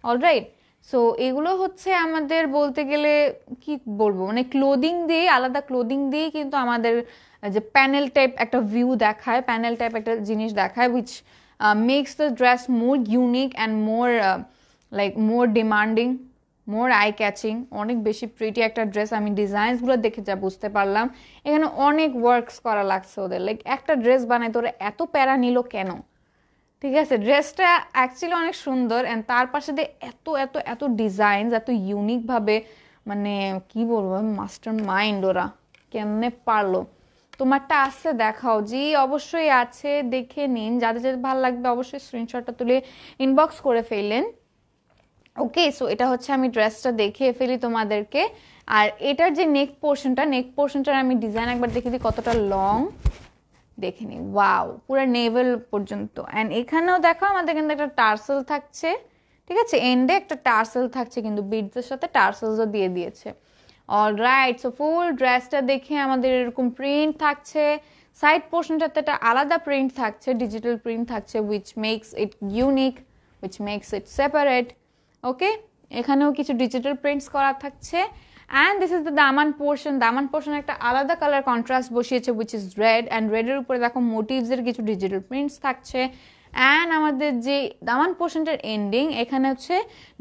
অলরাইট। সো এগুলো হচ্ছে আমাদের বলতে গেলে কি বলবো, মানে ক্লোদিং দিয়ে, আলাদা ক্লোদিং দিয়ে কিন্তু আমাদের যে প্যানেল টাইপ একটা ভিউ দেখায়, প্যানেল টাইপ একটা জিনিস দেখায়, which makes the dress more unique and more like more demanding, more eye catching, অনেক বেশি প্রিটি একটা ড্রেস। আমি ডিজাইনসগুলো দেখে যা বুঝতে পারলাম, এখানে অনেক ওয়ার্কস করা লাগছে ওদের, লাইক একটা ড্রেস বানাইতে ওরা এত প্যারা নিল কেন, ঠিক আছে। ড্রেসটা অ্যাকচুয়ালি অনেক সুন্দর, অ্যান্ড তার পাশে দিয়ে এত এত এত ডিজাইনস এত ইউনিকভাবে, মানে কি বলবো, মাস্টার মাইন্ড ওরা, কেমনে পারলো। তোমারটা আছে দেখাও? জি অবশ্যই আছে, দেখে নিন, যাদের যাদের ভালো লাগবে অবশ্যই স্ক্রিনশটটা তুলে ইনবক্স করে ফেললেন। ওকে, সো এটা হচ্ছে আমি ড্রেসটা দেখিয়ে ফেলি তোমাদেরকে। আর এটার যে নেক পোর্শনটার আমি ডিজাইন একবার দেখে দিই কতটা লং, দেখে নিই। ওয়াও, পুরো নেভেল পর্যন্ত। অ্যান্ড এখানেও দেখো আমাদের কিন্তু একটা টার্সেল থাকছে, ঠিক আছে, এন্ডে একটা টার্সেল থাকছে, কিন্তু বিডসের সাথে টার্সেলসও দিয়ে দিয়েছে। অলরাইট, সো ফুল ড্রেসটা দেখে আমাদের এরকম প্রিন্ট থাকছে, সাইড পোর্শনটাতে একটা আলাদা প্রিন্ট থাকছে, ডিজিটাল প্রিন্ট থাকছে, which makes it unique, which makes it separate. Okay, এখানেও কিছু ডিজিটাল প্রিন্টস করা থাকছে। অ্যান্ড দিস ইজ দ্য দামান পোর্শন একটা আলাদা কালার কন্ট্রাস্ট বসিয়েছে, উইচ ইজ রেড, অ্যান্ড রেডের উপরে দেখো মোটিভসের কিছু ডিজিটাল প্রিন্টস থাকছে। অ্যান্ড আমাদের যে দামান পোর্শনটার এন্ডিং, এখানে হচ্ছে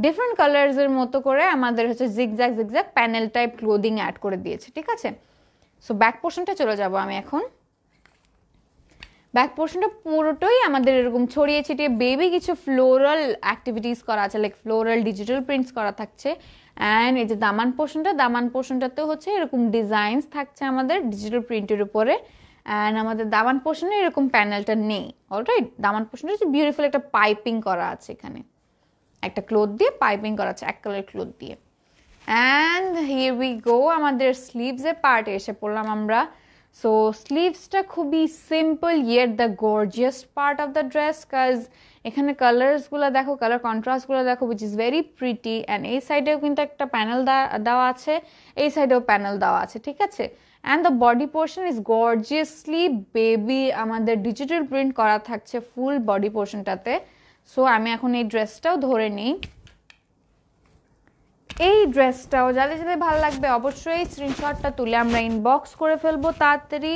ডিফারেন্ট কালার্সের মতো করে আমাদের হচ্ছে zigzag panel type clothing add করে দিয়েছে, ঠিক আছে। সো ব্যাক পোর্শনটা চলে যাব আমি এখন। ব্যাক পোর্শনটা পুরোটাই আমাদের এরকম ছড়িয়ে ছিটিয়ে বেবি কিছু ফ্লোরাল অ্যাক্টিভিটিস করা আছে, লাইক ফ্লোরাল ডিজিটাল প্রিন্টস করা থাকছে। অ্যান্ড এই যে দামান পোর্শনটাতেও হচ্ছে এরকম ডিজাইনস থাকছে আমাদের ডিজিটাল প্রিন্টের উপরে। অ্যান্ড আমাদের দামান পোর্শনে এরকম প্যানেলটা নেই। অলরাইট, দামান পোর্শনটা হচ্ছে বিউটিফুল একটা পাইপিং করা আছে, এখানে একটা ক্লোথ দিয়ে পাইপিং করা আছে, এক কালার ক্লোথ দিয়ে। অ্যান্ড হিয়ার উই গো, আমাদের স্লিভসের পার্টে এসে পড়লাম আমরা। সো স্লিভসটা খুবই simple yet the gorgeous part of the dress, কাজ এখানে কালার্সগুলো দেখো, কালার কন্ট্রাস্টগুলো দেখো, which is very pretty. And এই সাইডেও কিন্তু একটা প্যানেল দেওয়া আছে, এই সাইডেও প্যানেল দেওয়া আছে, ঠিক আছে। And the body portion is gorgeously baby আমাদের ডিজিটাল প্রিন্ট করা থাকছে ফুল বডি পোর্শনটাতে। সো আমি এখন এই ড্রেসটাও ধরে নিই। এই ড্রেসটাও যাদের যাদের ভালো লাগবে অবশ্যই স্ক্রিনশটটা তুলে আমরা ইনবক্স করে ফেলবো তাড়াতাড়ি,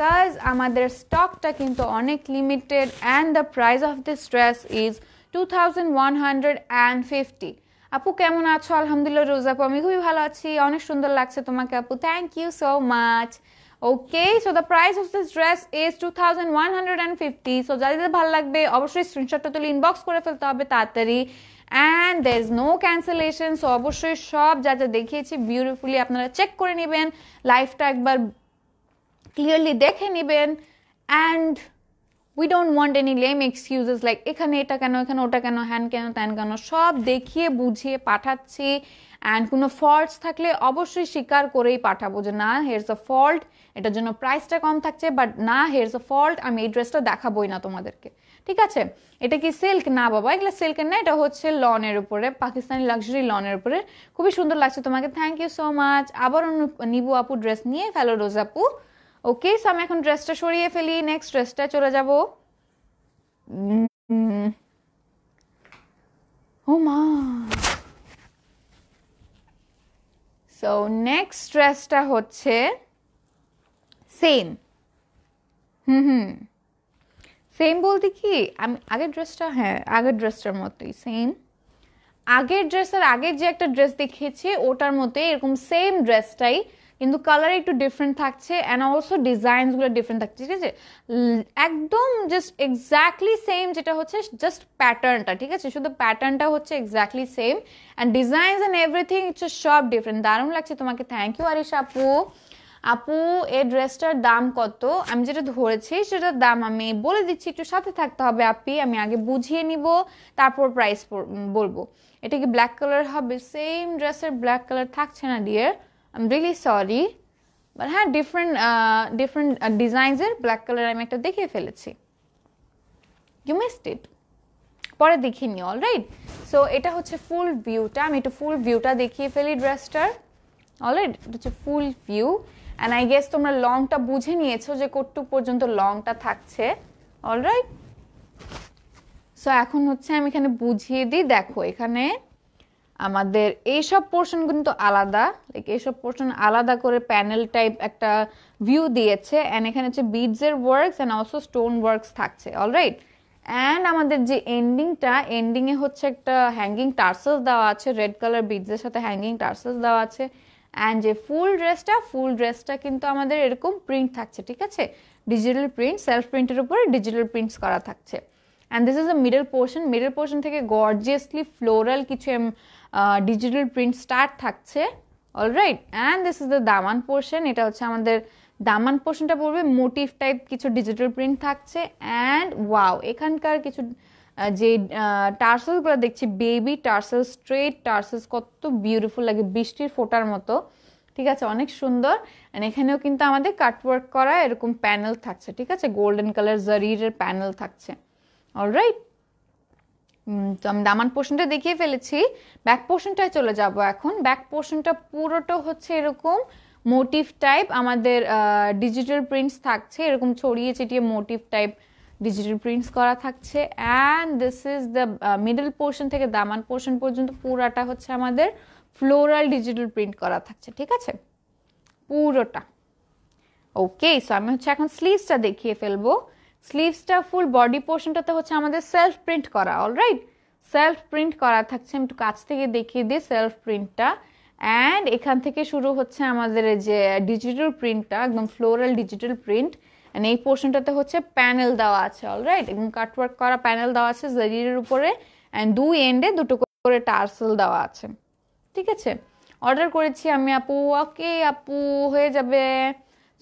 কাজ আমাদের স্টকটা কিন্তু অনেক limited. And the price of this dress is 2150। আপু কেমন আছো? আলহামদুলিল্লাহ রোজা আপু, আমি খুবই ভালো আছি, অনেক সুন্দর লাগছে তোমাকে আপু, thank you so much. Okay, so the price of this dress is 2150। So যাদের ভালো লাগবে অবশ্যই স্ক্রিনশটটা তুলে ইনবক্স করে ফেলতে হবে তাড়াতাড়ি। And there is no cancellation. So অবশ্যই সব যা যা দেখিয়েছি বিউটিফুলি আপনারা চেক করে নেবেন, লাইফটা একবার ক্লিয়ারলি দেখে নেবেন। And we don't want any lame excuses like এখানে এটা কেন, এখানে ওটা কেন, হ্যান কেন, ত্যান কেন, সব দেখিয়ে বুঝিয়ে পাঠাচ্ছি। অ্যান্ড কোনো ফল্টস থাকলে অবশ্যই স্বীকার করেই পাঠাবো যে না হেয়ারস আ ফল্ট, এটার জন্য প্রাইসটা কম থাকছে, বাট না হেয়ারস আ ফল্ট, আমি এই ড্রেসটা দেখাবোই না তোমাদেরকে, ঠিক আছে। এটা কি সিল্ক? না বাবা, এগুলো সিল্কের না, এটা হচ্ছে লনের উপরে, পাকিস্তানি লাক্সারি লনের উপরে, খুবই সুন্দর লাগছে তোমাকে, থ্যাংক ইউ সো মাচ। আবারও নিবু আপু ড্রেস নিয়ে ফেলো রোজ আপু। ওকে, সো আমি এখন ড্রেসটা সরিয়ে ফেলি, নেক্সট ড্রেসটা চলে যাব। ও মা, সো নেক্সট ড্রেসটা হচ্ছে সেম। সেম বলতে কি আমি আগের ড্রেসটা, হ্যাঁ আগের ড্রেসটার মতোই সেম। আগের ড্রেসের আগের যে একটা ড্রেস দেখিয়েছি ওটার মতোই এরকম সেম ড্রেসটাই, কিন্তু কালার একটু ডিফারেন্ট থাকছে অ্যান্ড অলসো ডিজাইনসগুলো ডিফারেন্ট থাকছে, ঠিক আছে। একদম জাস্ট এক্স্যাক্টলি সেম, যেটা হচ্ছে জাস্ট প্যাটার্নটা, ঠিক আছে, শুধু প্যাটার্নটা হচ্ছে exactly same and designs and everything হচ্ছে সব ডিফারেন্ট। দারুণ লাগছে তোমাকে, থ্যাংক ইউ আরিশা আপু। আপু এই ড্রেসটার দাম কত? আমি যেটা ধরেছি সেটার দাম আমি বলে দিচ্ছি, একটু সাথে থাকতে হবে আপি, আমি আগে বুঝিয়ে নিব তারপর প্রাইস বলবো। এটা কি ব্ল্যাক কালার হবে? সেম ড্রেসের ব্ল্যাক কালার থাকছে না dear, I am really sorry, but হ্যাঁ ডিফারেন্ট ডিজাইনসের ব্ল্যাক কালার আমি একটা দেখিয়ে ফেলেছি, ইউ মিসড ইট, পরে দেখিয়ে নিও। অলরাইট, সো এটা হচ্ছে ফুল ভিউটা, আমি একটু ফুল ভিউটা দেখিয়ে ফেলি ড্রেসটার। অলরাইট, এটা হচ্ছে ফুল ভিউ অ্যান্ড আই গেস তোমরা লংটা বুঝে নিয়েছো যে কতটুকু পর্যন্ত লংটা থাকছে। অলরাইট, সো এখন হচ্ছে আমি এখানে বুঝিয়ে দিই। দেখো এখানে আমাদের এইসব পোর্শন কিন্তু আলাদা, লাইক এইসব পোর্শন আলাদা করে প্যানেল টাইপ একটা ভিউ দিয়েছে অ্যান্ড এখানে হচ্ছে বিডসের works and also stone works থাকছে। অলরাইট, অ্যান্ড আমাদের যে এন্ডিংয়ে হচ্ছে একটা হ্যাঙ্গিং টার্সেলস দেওয়া আছে, রেড কালার বিডসের সাথে হ্যাঙ্গিং টার্সেলস দেওয়া আছে। অ্যান্ড যে ফুল ড্রেসটা কিন্তু আমাদের এরকম প্রিন্ট থাকছে, ঠিক আছে, ডিজিটাল প্রিন্ট, সেলফ প্রিন্টের উপরে ডিজিটাল প্রিন্টস করা থাকছে। And this is a middle portion থেকে গর্জিয়াসলি ফ্লোরাল কিছু ডিজিটাল প্রিন্ট স্টার্ট থাকছে। Alright, and this is the দামান পোর্শন, এটা হচ্ছে আমাদের দামান পোর্শনটা পড়বে মোটিভ টাইপ কিছু ডিজিটাল প্রিন্ট থাকছে। অ্যান্ড ওয়াও, এখানকার কিছু যে টার্সেলগুলো দেখছি বেবি টার্সেল, স্ট্রেট টার্সেলস, কত বিউটিফুল লাগে, বৃষ্টির ফোঁটার মতো। ঠিক আছে, অনেক সুন্দর। এন্ড এখানেও কিন্তু আমাদের কাটওয়ার্ক করা এরকম প্যানেল থাকছে। ঠিক আছে, গোল্ডেন কালার জারির প্যানেল থাকছে। অলরাইট, তো আমি দামান পোর্শনটা দেখিয়ে ফেলেছি। ব্যাক পোর্শনটায় চলে যাব এখন। ব্যাক পোর্শনটা পুরোটা হচ্ছে এরকম মোটিভ টাইপ, আমাদের ডিজিটাল প্রিন্টস থাকছে, এরকম ছড়িয়ে ছিটিয়ে মোটিভ টাইপ ডিজিটাল প্রিন্টস করা থাকছে। And this is the middle portion থেকে দামান পোর্শন পর্যন্ত পুরাটা হচ্ছে আমাদের ফ্লোরাল ডিজিটাল প্রিন্ট করা থাকছে। ঠিক আছে, পুরোটা। ওকে, সো আমি হচ্ছে এখন স্লিভসটা দেখিয়ে ফেলবো। স্লিভসটা ফুল বডি পোর্শনটাতে হচ্ছে আমাদের সেলফ প্রিন্ট করা। অলরাইট, সেলফ প্রিন্ট করা থাকছে। আমি একটু কাছ থেকে দেখিয়ে দিই সেলফ প্রিন্টটা। অ্যান্ড এখান থেকে শুরু হচ্ছে আমাদের যে ডিজিটাল প্রিন্টটা, একদম ফ্লোরাল ডিজিটাল প্রিন্ট। অ্যান্ড এই পোর্শনটাতে হচ্ছে প্যানেল দেওয়া আছে। অলরাইট, একদম কাটওয়ার্ক করা প্যানেল দেওয়া আছে জারির উপরে। অ্যান্ড দুই এন্ডে দুটো করে টার্সেল দেওয়া আছে। ঠিক আছে, অর্ডার করেছি আমি আপু। ওকে আপু, হয়ে যাবে।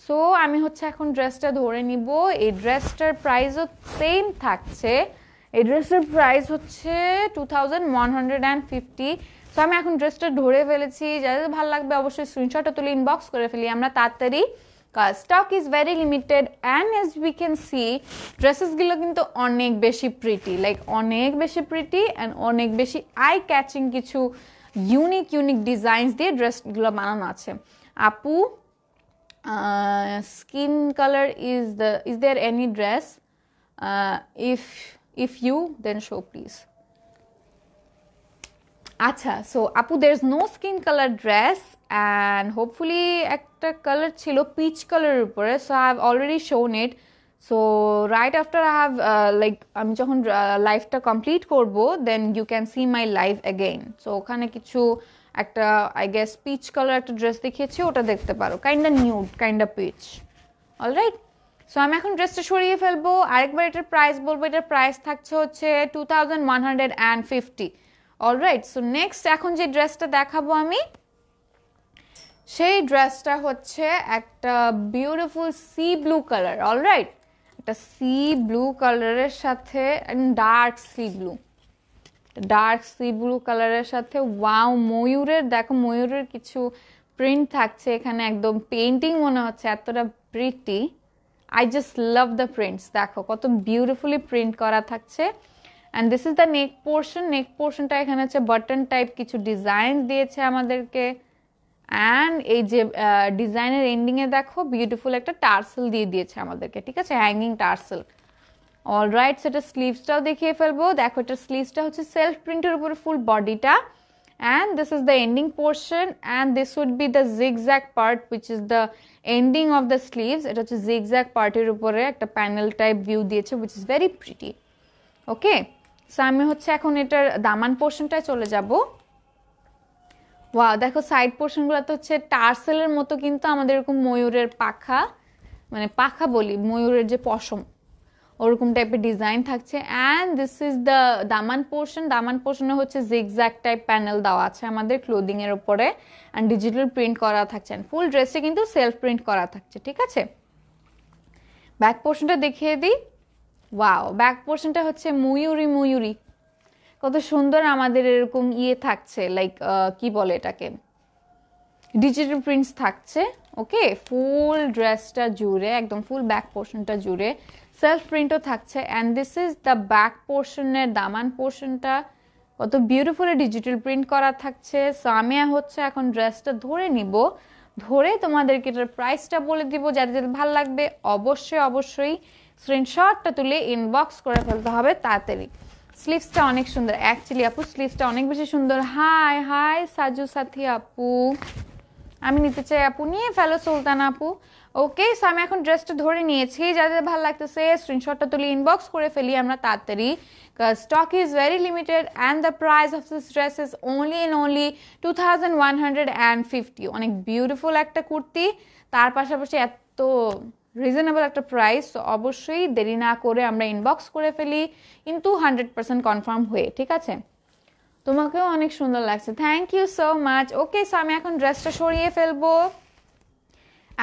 সো আমি হচ্ছে এখন ড্রেসটা ধরে নিব। এই ড্রেসটার প্রাইসও সেম থাকছে। এই ড্রেসটার প্রাইস হচ্ছে 2150। সো আমি এখন ড্রেসটা ধরে ফেলেছি। যাদের ভালো লাগবে অবশ্যই স্ক্রিনশটটা তুলে ইনবক্স করে ফেলি আমরা তাড়াতাড়ি। Stock is very limited and as we can see ড্রেসেসগুলো কিন্তু অনেক বেশি প্রিটি, লাইক অনেক বেশি প্রিটি অ্যান্ড অনেক বেশি আই ক্যাচিং কিছু ইউনিক ডিজাইনস দিয়ে ড্রেসগুলো বানানো আছে। আপু, skin color is there any dress? If you, then show please. আচ্ছা, সো আপু there's no skin color dress and hopefully একটা কালার ছিল পিচ কালারের উপরে, so I have already shown it. So right after I have আমি যখন লাইভটা complete করব then you can see my live again. So ওখানে কিছু একটা আই গেস পিচ কালার একটা ড্রেস দেখিয়েছি, ওটা দেখতে পারো, kinda nude kinda peach. Alright, so আমি এখন ড্রেসটা সরিয়ে ফেলবো। আরেকবার এটার প্রাইস বলবো। এটার প্রাইস থাকছে হচ্ছে 2150। অলরাইট, সো নেক্সট এখন যে ড্রেসটা দেখাবো আমি, সেই ড্রেসটা হচ্ছে একটা beautiful C blue colour. Alright, একটা সি ব্লু কালারের সাথে ডার্ক সি ব্লু কালারের সাথে ওয়াও ময়ূরের, দেখো ময়ূরের কিছু প্রিন্ট থাকছে এখানে, একদম পেন্টিং মনে হচ্ছে, এতটা pretty. I just love the prints. দেখো কত বিউটিফুলি প্রিন্ট করা থাকছে। And this is the neck portion. Neck পোর্শনটা এখানে হচ্ছে বাটন টাইপ কিছু ডিজাইন দিয়েছে আমাদেরকে। অ্যান্ড এই যে ডিজাইনের এন্ডিংয়ে দেখো বিউটিফুল একটা টার্সেল দিয়ে দিয়েছে আমাদেরকে। ঠিক আছে, হ্যাঙ্গিং টার্সেল। অলরাইট, সেটা স্লিভসটাও দেখিয়ে ফেলবো। দেখো এটা স্লিভসটা হচ্ছে সেলফ প্রিন্টের উপরে ফুল বডিটা। And this is the ending portion and this would be the zigzag part which is the ending of the sleeves. এটা হচ্ছে জিগজ্যাগ পার্টের উপরে একটা প্যানেল টাইপ ভিউ দিয়েছে which is very pretty. Okay, so আমি হচ্ছে এখন এটার দামান পোর্শনটায় চলে যাব। ওয়াও, দেখো সাইড পোর্শনগুলোতে হচ্ছে টার্সেলের মতো কিন্তু আমাদের এরকম ময়ূরের পাখা, মানে পাখা বলি, ময়ূরের যে পশম, ওরকম টাইপের ডিজাইন থাকছে। অ্যান্ড দিস ইজ দ্য দামান পোর্শন। দামান পোর্শনে হচ্ছে জিগজ্যাগ টাইপ প্যানেল দেওয়া আছে আমাদের ক্লোদিং এর উপরে। অ্যান্ড ডিজিটাল প্রিন্ট করা থাকছে। ফুল ড্রেসে কিন্তু সেলফ প্রিন্ট করা থাকছে। ঠিক আছে, ব্যাক পোর্শনটা দেখিয়ে দিই। ওয়াও, ব্যাক পোর্শনটা হচ্ছে ময়ূরী, কত সুন্দর আমাদের এরকম ইয়ে থাকছে, লাইক কি বলে এটাকে, ডিজিটাল প্রিন্টস থাকছে। ওকে, ফুল ড্রেসটা জুড়ে, একদম ফুল ব্যাক পোর্শনটা জুড়ে সেলফ প্রিন্টও থাকছে। And this is the back পোর্শনের দামান পোর্শনটা, কত বিউটিফুলি ডিজিটাল প্রিন্ট করা থাকছে। সো আমি হচ্ছে এখন ড্রেসটা ধরে নিব, ধরে তোমাদেরকে এটার প্রাইসটা বলে দিব। যাদের ভালো লাগবে অবশ্যই স্ক্রিনশটটা তুলে ইনবক্স করে ফেলতে হবে তাড়াতাড়ি। স্লিভসটা অনেক সুন্দর অ্যাকচুয়ালি আপু, স্লিভসটা অনেক বেশি সুন্দর। হাই সাজু সাথী আপু, আমি নিতে চাই আপু, নিয়ে ফেলো সুলতান আপু। ওকে, সো আমি এখন ড্রেসটা ধরে নিয়েছি। যাদের ভালো লাগতেছে স্ক্রিনশটটা তুলে ইনবক্স করে ফেলি আমরা তাড়াতাড়ি। Stock is very limited and the price of this dress is only 2150। অনেক বিউটিফুল একটা কুর্তি, তার পাশাপাশি এত রিজনেবল একটা প্রাইস। অবশ্যই দেরি না করে আমরা ইনবক্স করে ফেলি, কিন্তু 100% কনফার্ম হয়ে। ঠিক আছে, তোমাকেও অনেক সুন্দর লাগছে, thank you so much. Okay, so আমি এখন ড্রেসটা সরিয়ে ফেলবো।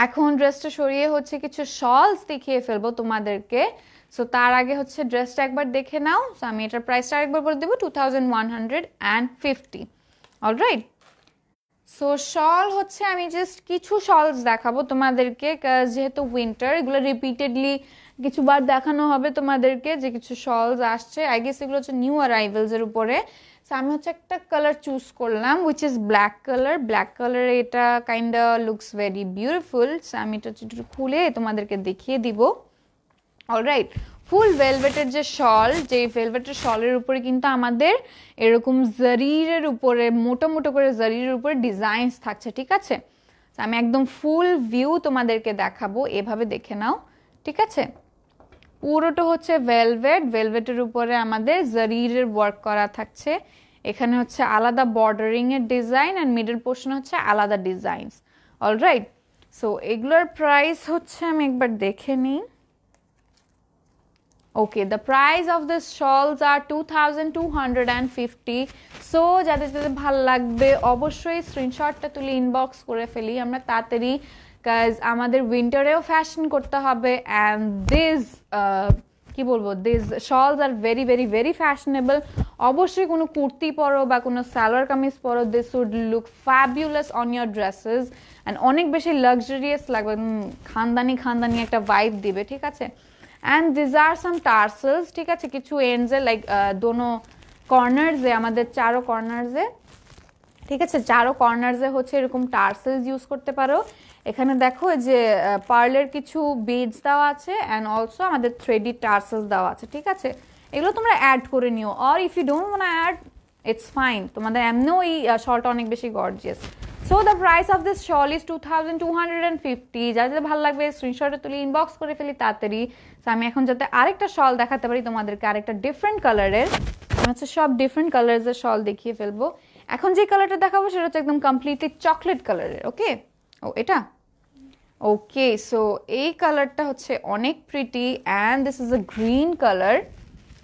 এখন ড্রেসটা সরিয়ে হচ্ছে কিছু শলস দেখিয়ে ফেলবো তোমাদেরকে। সো তার আগে হচ্ছে ড্রেসটা একবার দেখে নাও। সো আমি এটার প্রাইসটা আরেকবার বলে দেবো, 2150। অলরাইট, সো শল হচ্ছে আমি জাস্ট কিছু শলস দেখাবো তোমাদেরকে, যেহেতু উইন্টার এগুলো রিপিটেডলি কিছুবার দেখানো হবে তোমাদেরকে, যে কিছু শলস আসছে। আই গেস এগুলো হচ্ছে নিউ অ্যারাইভেলস এর উপরে। সো আমি হচ্ছে একটা কালার চুজ করলাম which is black colour. Black colour এটা kind looks very beautiful. So আমি এটা একটু খুলে তোমাদেরকে দেখিয়ে দিব। অলরাইট, ফুল ভেলভেটের যে শল, যে ভেলভেটের শলের উপরে কিন্তু আমাদের এরকম জারিরের উপরে মোটো মোটো করে জারিরের উপরে ডিজাইনস থাকছে, ঠিক আছে? আমি একদম ফুল ভিউ তোমাদেরকে দেখাবো, এভাবে দেখে নাও, ঠিক আছে? পুরোটা হচ্ছে ভেলভেট, ভেলভেটের উপরে আমাদের জারিরের ওয়ার্ক করা থাকছে। এখানে হচ্ছে আলাদা বর্ডারিং এর ডিজাইন আর মিডল পোর্শন হচ্ছে আলাদা ডিজাইনস। অলরাইট, সো এগুলোর প্রাইস হচ্ছে আমি একবার দেখে নিই। Okay, the price of these shawls are 2250. So যাদের যাদের ভালো লাগবে অবশ্যই স্ক্রিনশটটা তুলে ইনবক্স করে ফেলি আমরা তাড়াতাড়ি, কাজ আমাদের উইন্টারেও ফ্যাশন করতে হবে। অ্যান্ড দিস কি বলবো, this shawls are very very very fashionable. অবশ্যই কোনো কুর্তি পরো বা কোনো সালোয়ার কামিজ পরো, this would look fabulous on your dresses and অনেক বেশি লাক্সারিয়াস লাগবে, খানদানি খানদানি একটা ভাইব দিবে, ঠিক আছে? And this are some tassels, ঠিক আছে? কিছু এন্ডসে লাইক দোনো কর্নার্সে, আমাদের চারো কর্নার্সে, ঠিক আছে, চারো কর্নার্সে হচ্ছে এরকম টার্সেলস ইউজ করতে পারো। এখানে দেখো যে পার্লের কিছু বিডস দেওয়া আছে অ্যান্ড অলসো আমাদের থ্রেডি টার্সেলস দেওয়া আছে, ঠিক আছে? এগুলো তোমরা অ্যাড করে নিও, or if you don't want add it's fine, তোমাদের এমনিও এই শলটা অনেক বেশি gorgeous. So the price of this shawl is 2250। যাদের ভালো লাগবে স্ক্রিনশটে তুলে ইনবক্স করে ফেলি তাড়াতাড়ি। সো আমি এখন যাতে আরেকটা শল দেখাতে পারি তোমাদেরকে, আরেকটা ডিফারেন্ট কালারের, আমি হচ্ছে সব ডিফারেন্ট কালার্সের শল দেখিয়ে ফেলবো। এখন যে কালারটা দেখাবো সেটা হচ্ছে একদম কমপ্লিটলি চকলেট কালারের। ওকে, ও এটা ওকে। সো এই কালারটা হচ্ছে অনেক pretty and this is a green colour.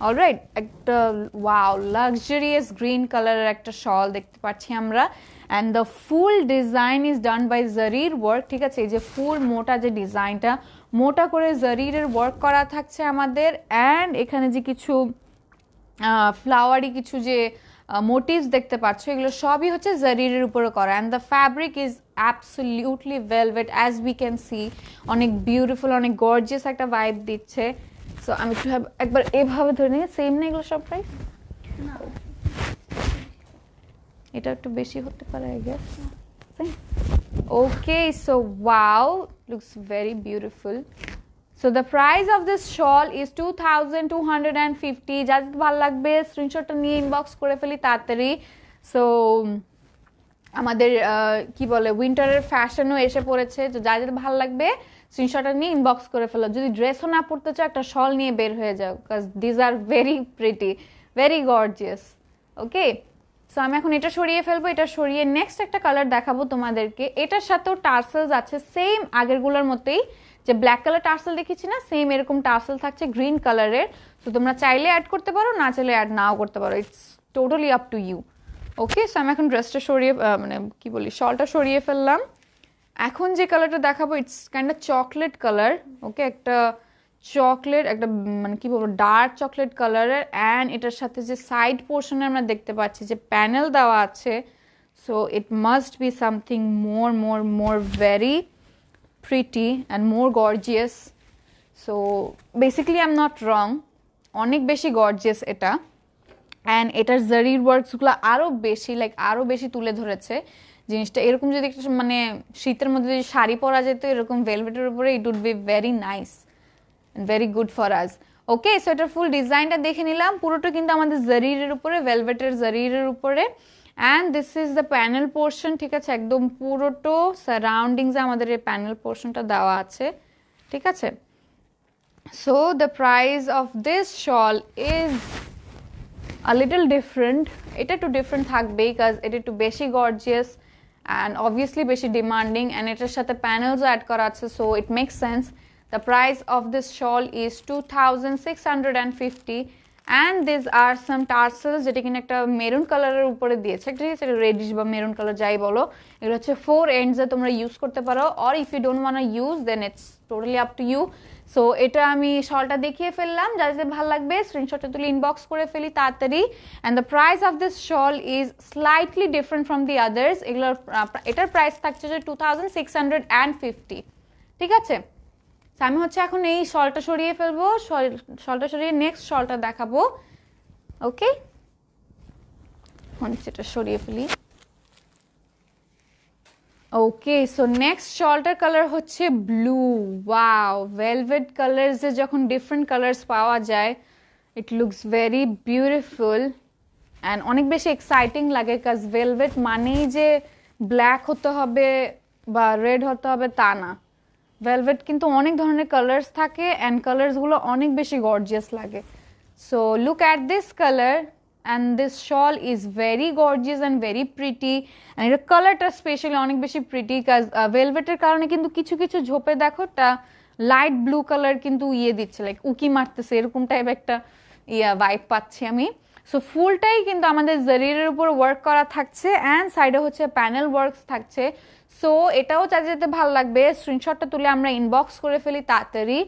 Alright, একটা ওয়াও লাক্সারিয়াস গ্রিন কালারের একটা শল দেখতে পাচ্ছি আমরা। And the full design is done by জারির ওয়ার্ক, ঠিক আছে? এই যে ফুল মোটা যে ডিজাইনটা, মোটা করে জারিরের ওয়ার্ক করা থাকছে আমাদের। অ্যান্ড এখানে যে কিছু ফ্লাওয়ারি কিছু যে মোটিভস দেখতে পাচ্ছ, এগুলো সবই হচ্ছে জারিরের উপরে করা। And the fabric is absolutely velvet as we can C, অনেক বিউটিফুল, অনেক গর্জিয়াস একটা ভাইব দিচ্ছে। সো আমি একবার এভাবে ধরে নিই, সেম না এগুলো সব প্রাইস? এটা একটু বেশি হতে পারে I guess. Okay, so wow, looks very beautiful. So the price of this shawl is 2250. যাদের ভালো লাগবে স্ক্রিনশটটা নিয়ে ইনবক্স করে ফেলি তাড়াতাড়ি। সো আমাদের কি বলে উইন্টারের ফ্যাশনও এসে পড়েছে, তো যাদের ভালো লাগবে স্ক্রিনশটটা নিয়ে ইনবক্স করে ফেলো। যদি ড্রেসও না পরতে চাও একটা শল নিয়ে বের হয়ে যাও, because these are very pretty, very gorgeous. Okay, so আমি এখন এটা সরিয়ে ফেলবো, এটা সরিয়ে নেক্সট একটা কালার দেখাবো তোমাদেরকে। এটার সাথেও টার্সেলস আছে সেম আগেরগুলোর মতোই, যে ব্ল্যাক কালার টার্সেল দেখেছি না, সেম এরকম টার্সেল থাকছে গ্রিন কালারের। তো তোমরা চাইলে অ্যাড করতে পারো, না চাইলে অ্যাড নাও করতে পারো, it's totally up to you. Okay, so আমি এখন ড্রেসটা সরিয়ে মানে কি বলি শলটা সরিয়ে ফেললাম। এখন যে কালারটা দেখাবো it's kind of chocolate colour. Okay, একটা চকলেট, একটা মানে কি বলবো ডার্ক চকলেট কালারের। অ্যান্ড এটার সাথে যে সাইড পোর্শনে আমরা দেখতে পাচ্ছি যে প্যানেল দেওয়া আছে, so it must be something more more more very pretty and more gorgeous. So basically I'm not wrong, অনেক বেশি গর্জিয়াস এটা। অ্যান্ড এটার জারির ওয়ার্কসগুলো আরও বেশি, লাইক আরও বেশি তুলে ধরেছে জিনিসটা। এরকম যদি একটা মানে শীতের মধ্যে যদি শাড়ি পরা যেত এরকম ভেলভেটের উপরে, it would be very nice and very good for us. Okay, so এটার ফুল ডিজাইনটা দেখে নিলাম, পুরোটা কিন্তু আমাদের জারিরের উপরে, ভেলভেটের জারিরের উপরে। And this is the panel portion, ঠিক আছে? একদম পুরোটো সারাউন্ডিংসে আমাদের এই প্যানেল পোর্শনটা দেওয়া আছে, ঠিক আছে? So the price of this shawl is a little different. এটা একটু ডিফারেন্ট থাকবেই, কাজ এটা একটু বেশি গর্জিয়াস অ্যান্ড অবভিয়াসলি বেশি ডিমান্ডিং। অ্যান্ড এটার সাথে প্যানেলসও অ্যাড করা আছে, so it makes sense. The price of this shawl is 2650। And this are some tassels, যেটা কিনা একটা মেরুন কালারের উপরে দিয়েছে, ঠিক আছে? রেডিশ বা মেরুন কালার যাই বলো, এগুলো হচ্ছে 4 এন্ডসে তোমরা ইউজ করতে পারো। Or if you don't want use then it's totally up to you. So এটা আমি শলটা দেখিয়ে ফেললাম, যাদের ভালো লাগবে স্ক্রিনশটটা তুলে ইনবক্স করে ফেলি তাড়াতাড়ি। And the price of this shawl is slightly different from the others. এটার প্রাইস থাকছে যে 2650। ঠিক আছে, আমি হচ্ছে এখন এই শলটা সরিয়ে ফেলবো, শলটা সরিয়ে নেক্সট শলটা দেখাবো। ওকে, এটা সরিয়ে ফেলি। ওকে, সো নেক্সট শলটার কালার হচ্ছে ব্লু। ওয়াও, ভেলভেট কালার্সে যখন ডিফারেন্ট কালার্স পাওয়া যায়, ইট লুকস ভেরি বিউটিফুল অ্যান্ড অনেক বেশি এক্সাইটিং লাগে, কাজ ভেলভেট মানেই যে ব্ল্যাক হতে হবে বা রেড হতে হবে তা না। ভেলভেট কিন্তু অনেক ধরনের কালার্স থাকে অ্যান্ড কালার্সগুলো অনেক বেশি গর্জিয়াস লাগে। So look at this colour and this shawl is very gorgeous and very pretty. And এটার কালারটা স্পেশালি অনেক বেশি প্রিটি, কাজ ভেলভেটের কারণে কিন্তু কিছু কিছু ঝোপে দেখো টা লাইট ব্লু কালার কিন্তু দিচ্ছে, লাইক উকি মারতেছে, এরকম টাইপ একটা ভাইব পাচ্ছি আমি। সো ফুলটাই কিন্তু আমাদের জারিরের উপর ওয়ার্ক করা থাকছে অ্যান্ড সাইডে হচ্ছে প্যানেল ওয়ার্কস থাকছে। সো এটাও চাইতে যেতে ভালো লাগবে, স্ক্রিনশটটা তুলে আমরা ইনবক্স করে ফেলি তাড়াতাড়ি।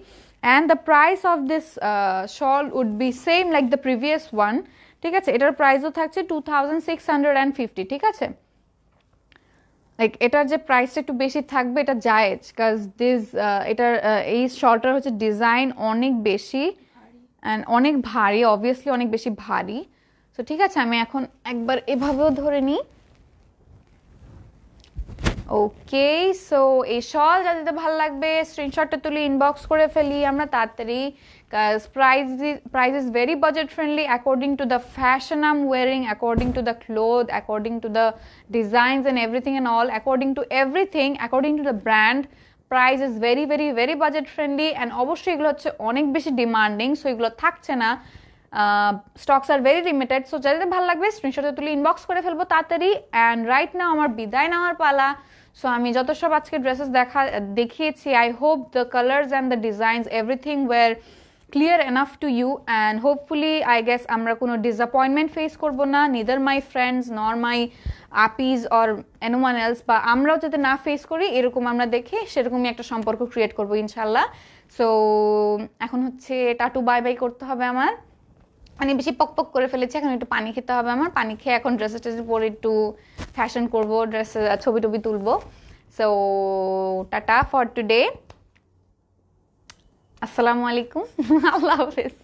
And the price of this shawl would be same like the previous one. ঠিক আছে, এটার প্রাইসও থাকছে 2650। ঠিক আছে, লাইক এটার যে প্রাইসটা একটু বেশি থাকবে এটা জায়েজ, কাজ এটার এই শলটার হচ্ছে ডিজাইন অনেক বেশি অ্যান্ড অনেক ভারী, অবভিয়াসলি অনেক বেশি ভারী। সো ঠিক আছে, আমি এখন একবার এভাবেও ধরে নিই। ওকে, সো এই শল যাদের ভালো লাগবে স্ক্রিনশটটা তুলে ইনবক্স করে ফেলি আমরা তাড়াতাড়ি, কাজ price is very budget friendly according to the fashion I'm wearing, according to the clothes, according to the designs and everything and all, according to everything, according to the brand, price is very very very budget friendly and অবশ্যই এগুলো হচ্ছে অনেক বেশি demanding, so এগুলো থাকছে না, stocks are very limited. So যাদের ভালো লাগবে স্ক্রিনশটটা তুলে ইনবক্স করে ফেলবো তাড়াতাড়ি। অ্যান্ড রাইট নাও আমার বিদায় নেওয়ার পালা। সো আমি যত সব আজকে ড্রেসেস দেখিয়েছি, I hope the colours and the designs everything were clear enough to you and hopefully I guess আমরা কোনো ডিসঅ্যাপয়েন্টমেন্ট ফেস করবো না, নিদার মাই ফ্রেন্ডস নর মাই আপিজ অর এনিওয়ান এলস, বা আমরাও যাতে না ফেস করি এরকম আমরা দেখে সেরকমই একটা সম্পর্ক ক্রিয়েট করবো ইনশাল্লাহ। সো এখন হচ্ছে টাটু বাই বাই করতে হবে আমার, মানে বেশি পক পক করে ফেলেছি, এখন একটু পানি খেতে হবে আমার, পানি খেয়ে এখন ড্রেসেস টেসে পরে একটু ফ্যাশন করবো, ড্রেসে ছবি টবি তুলবো। সো টাটা ফর টুডে, আসসালামু আলাইকুম, আল্লাহ হাফেজ।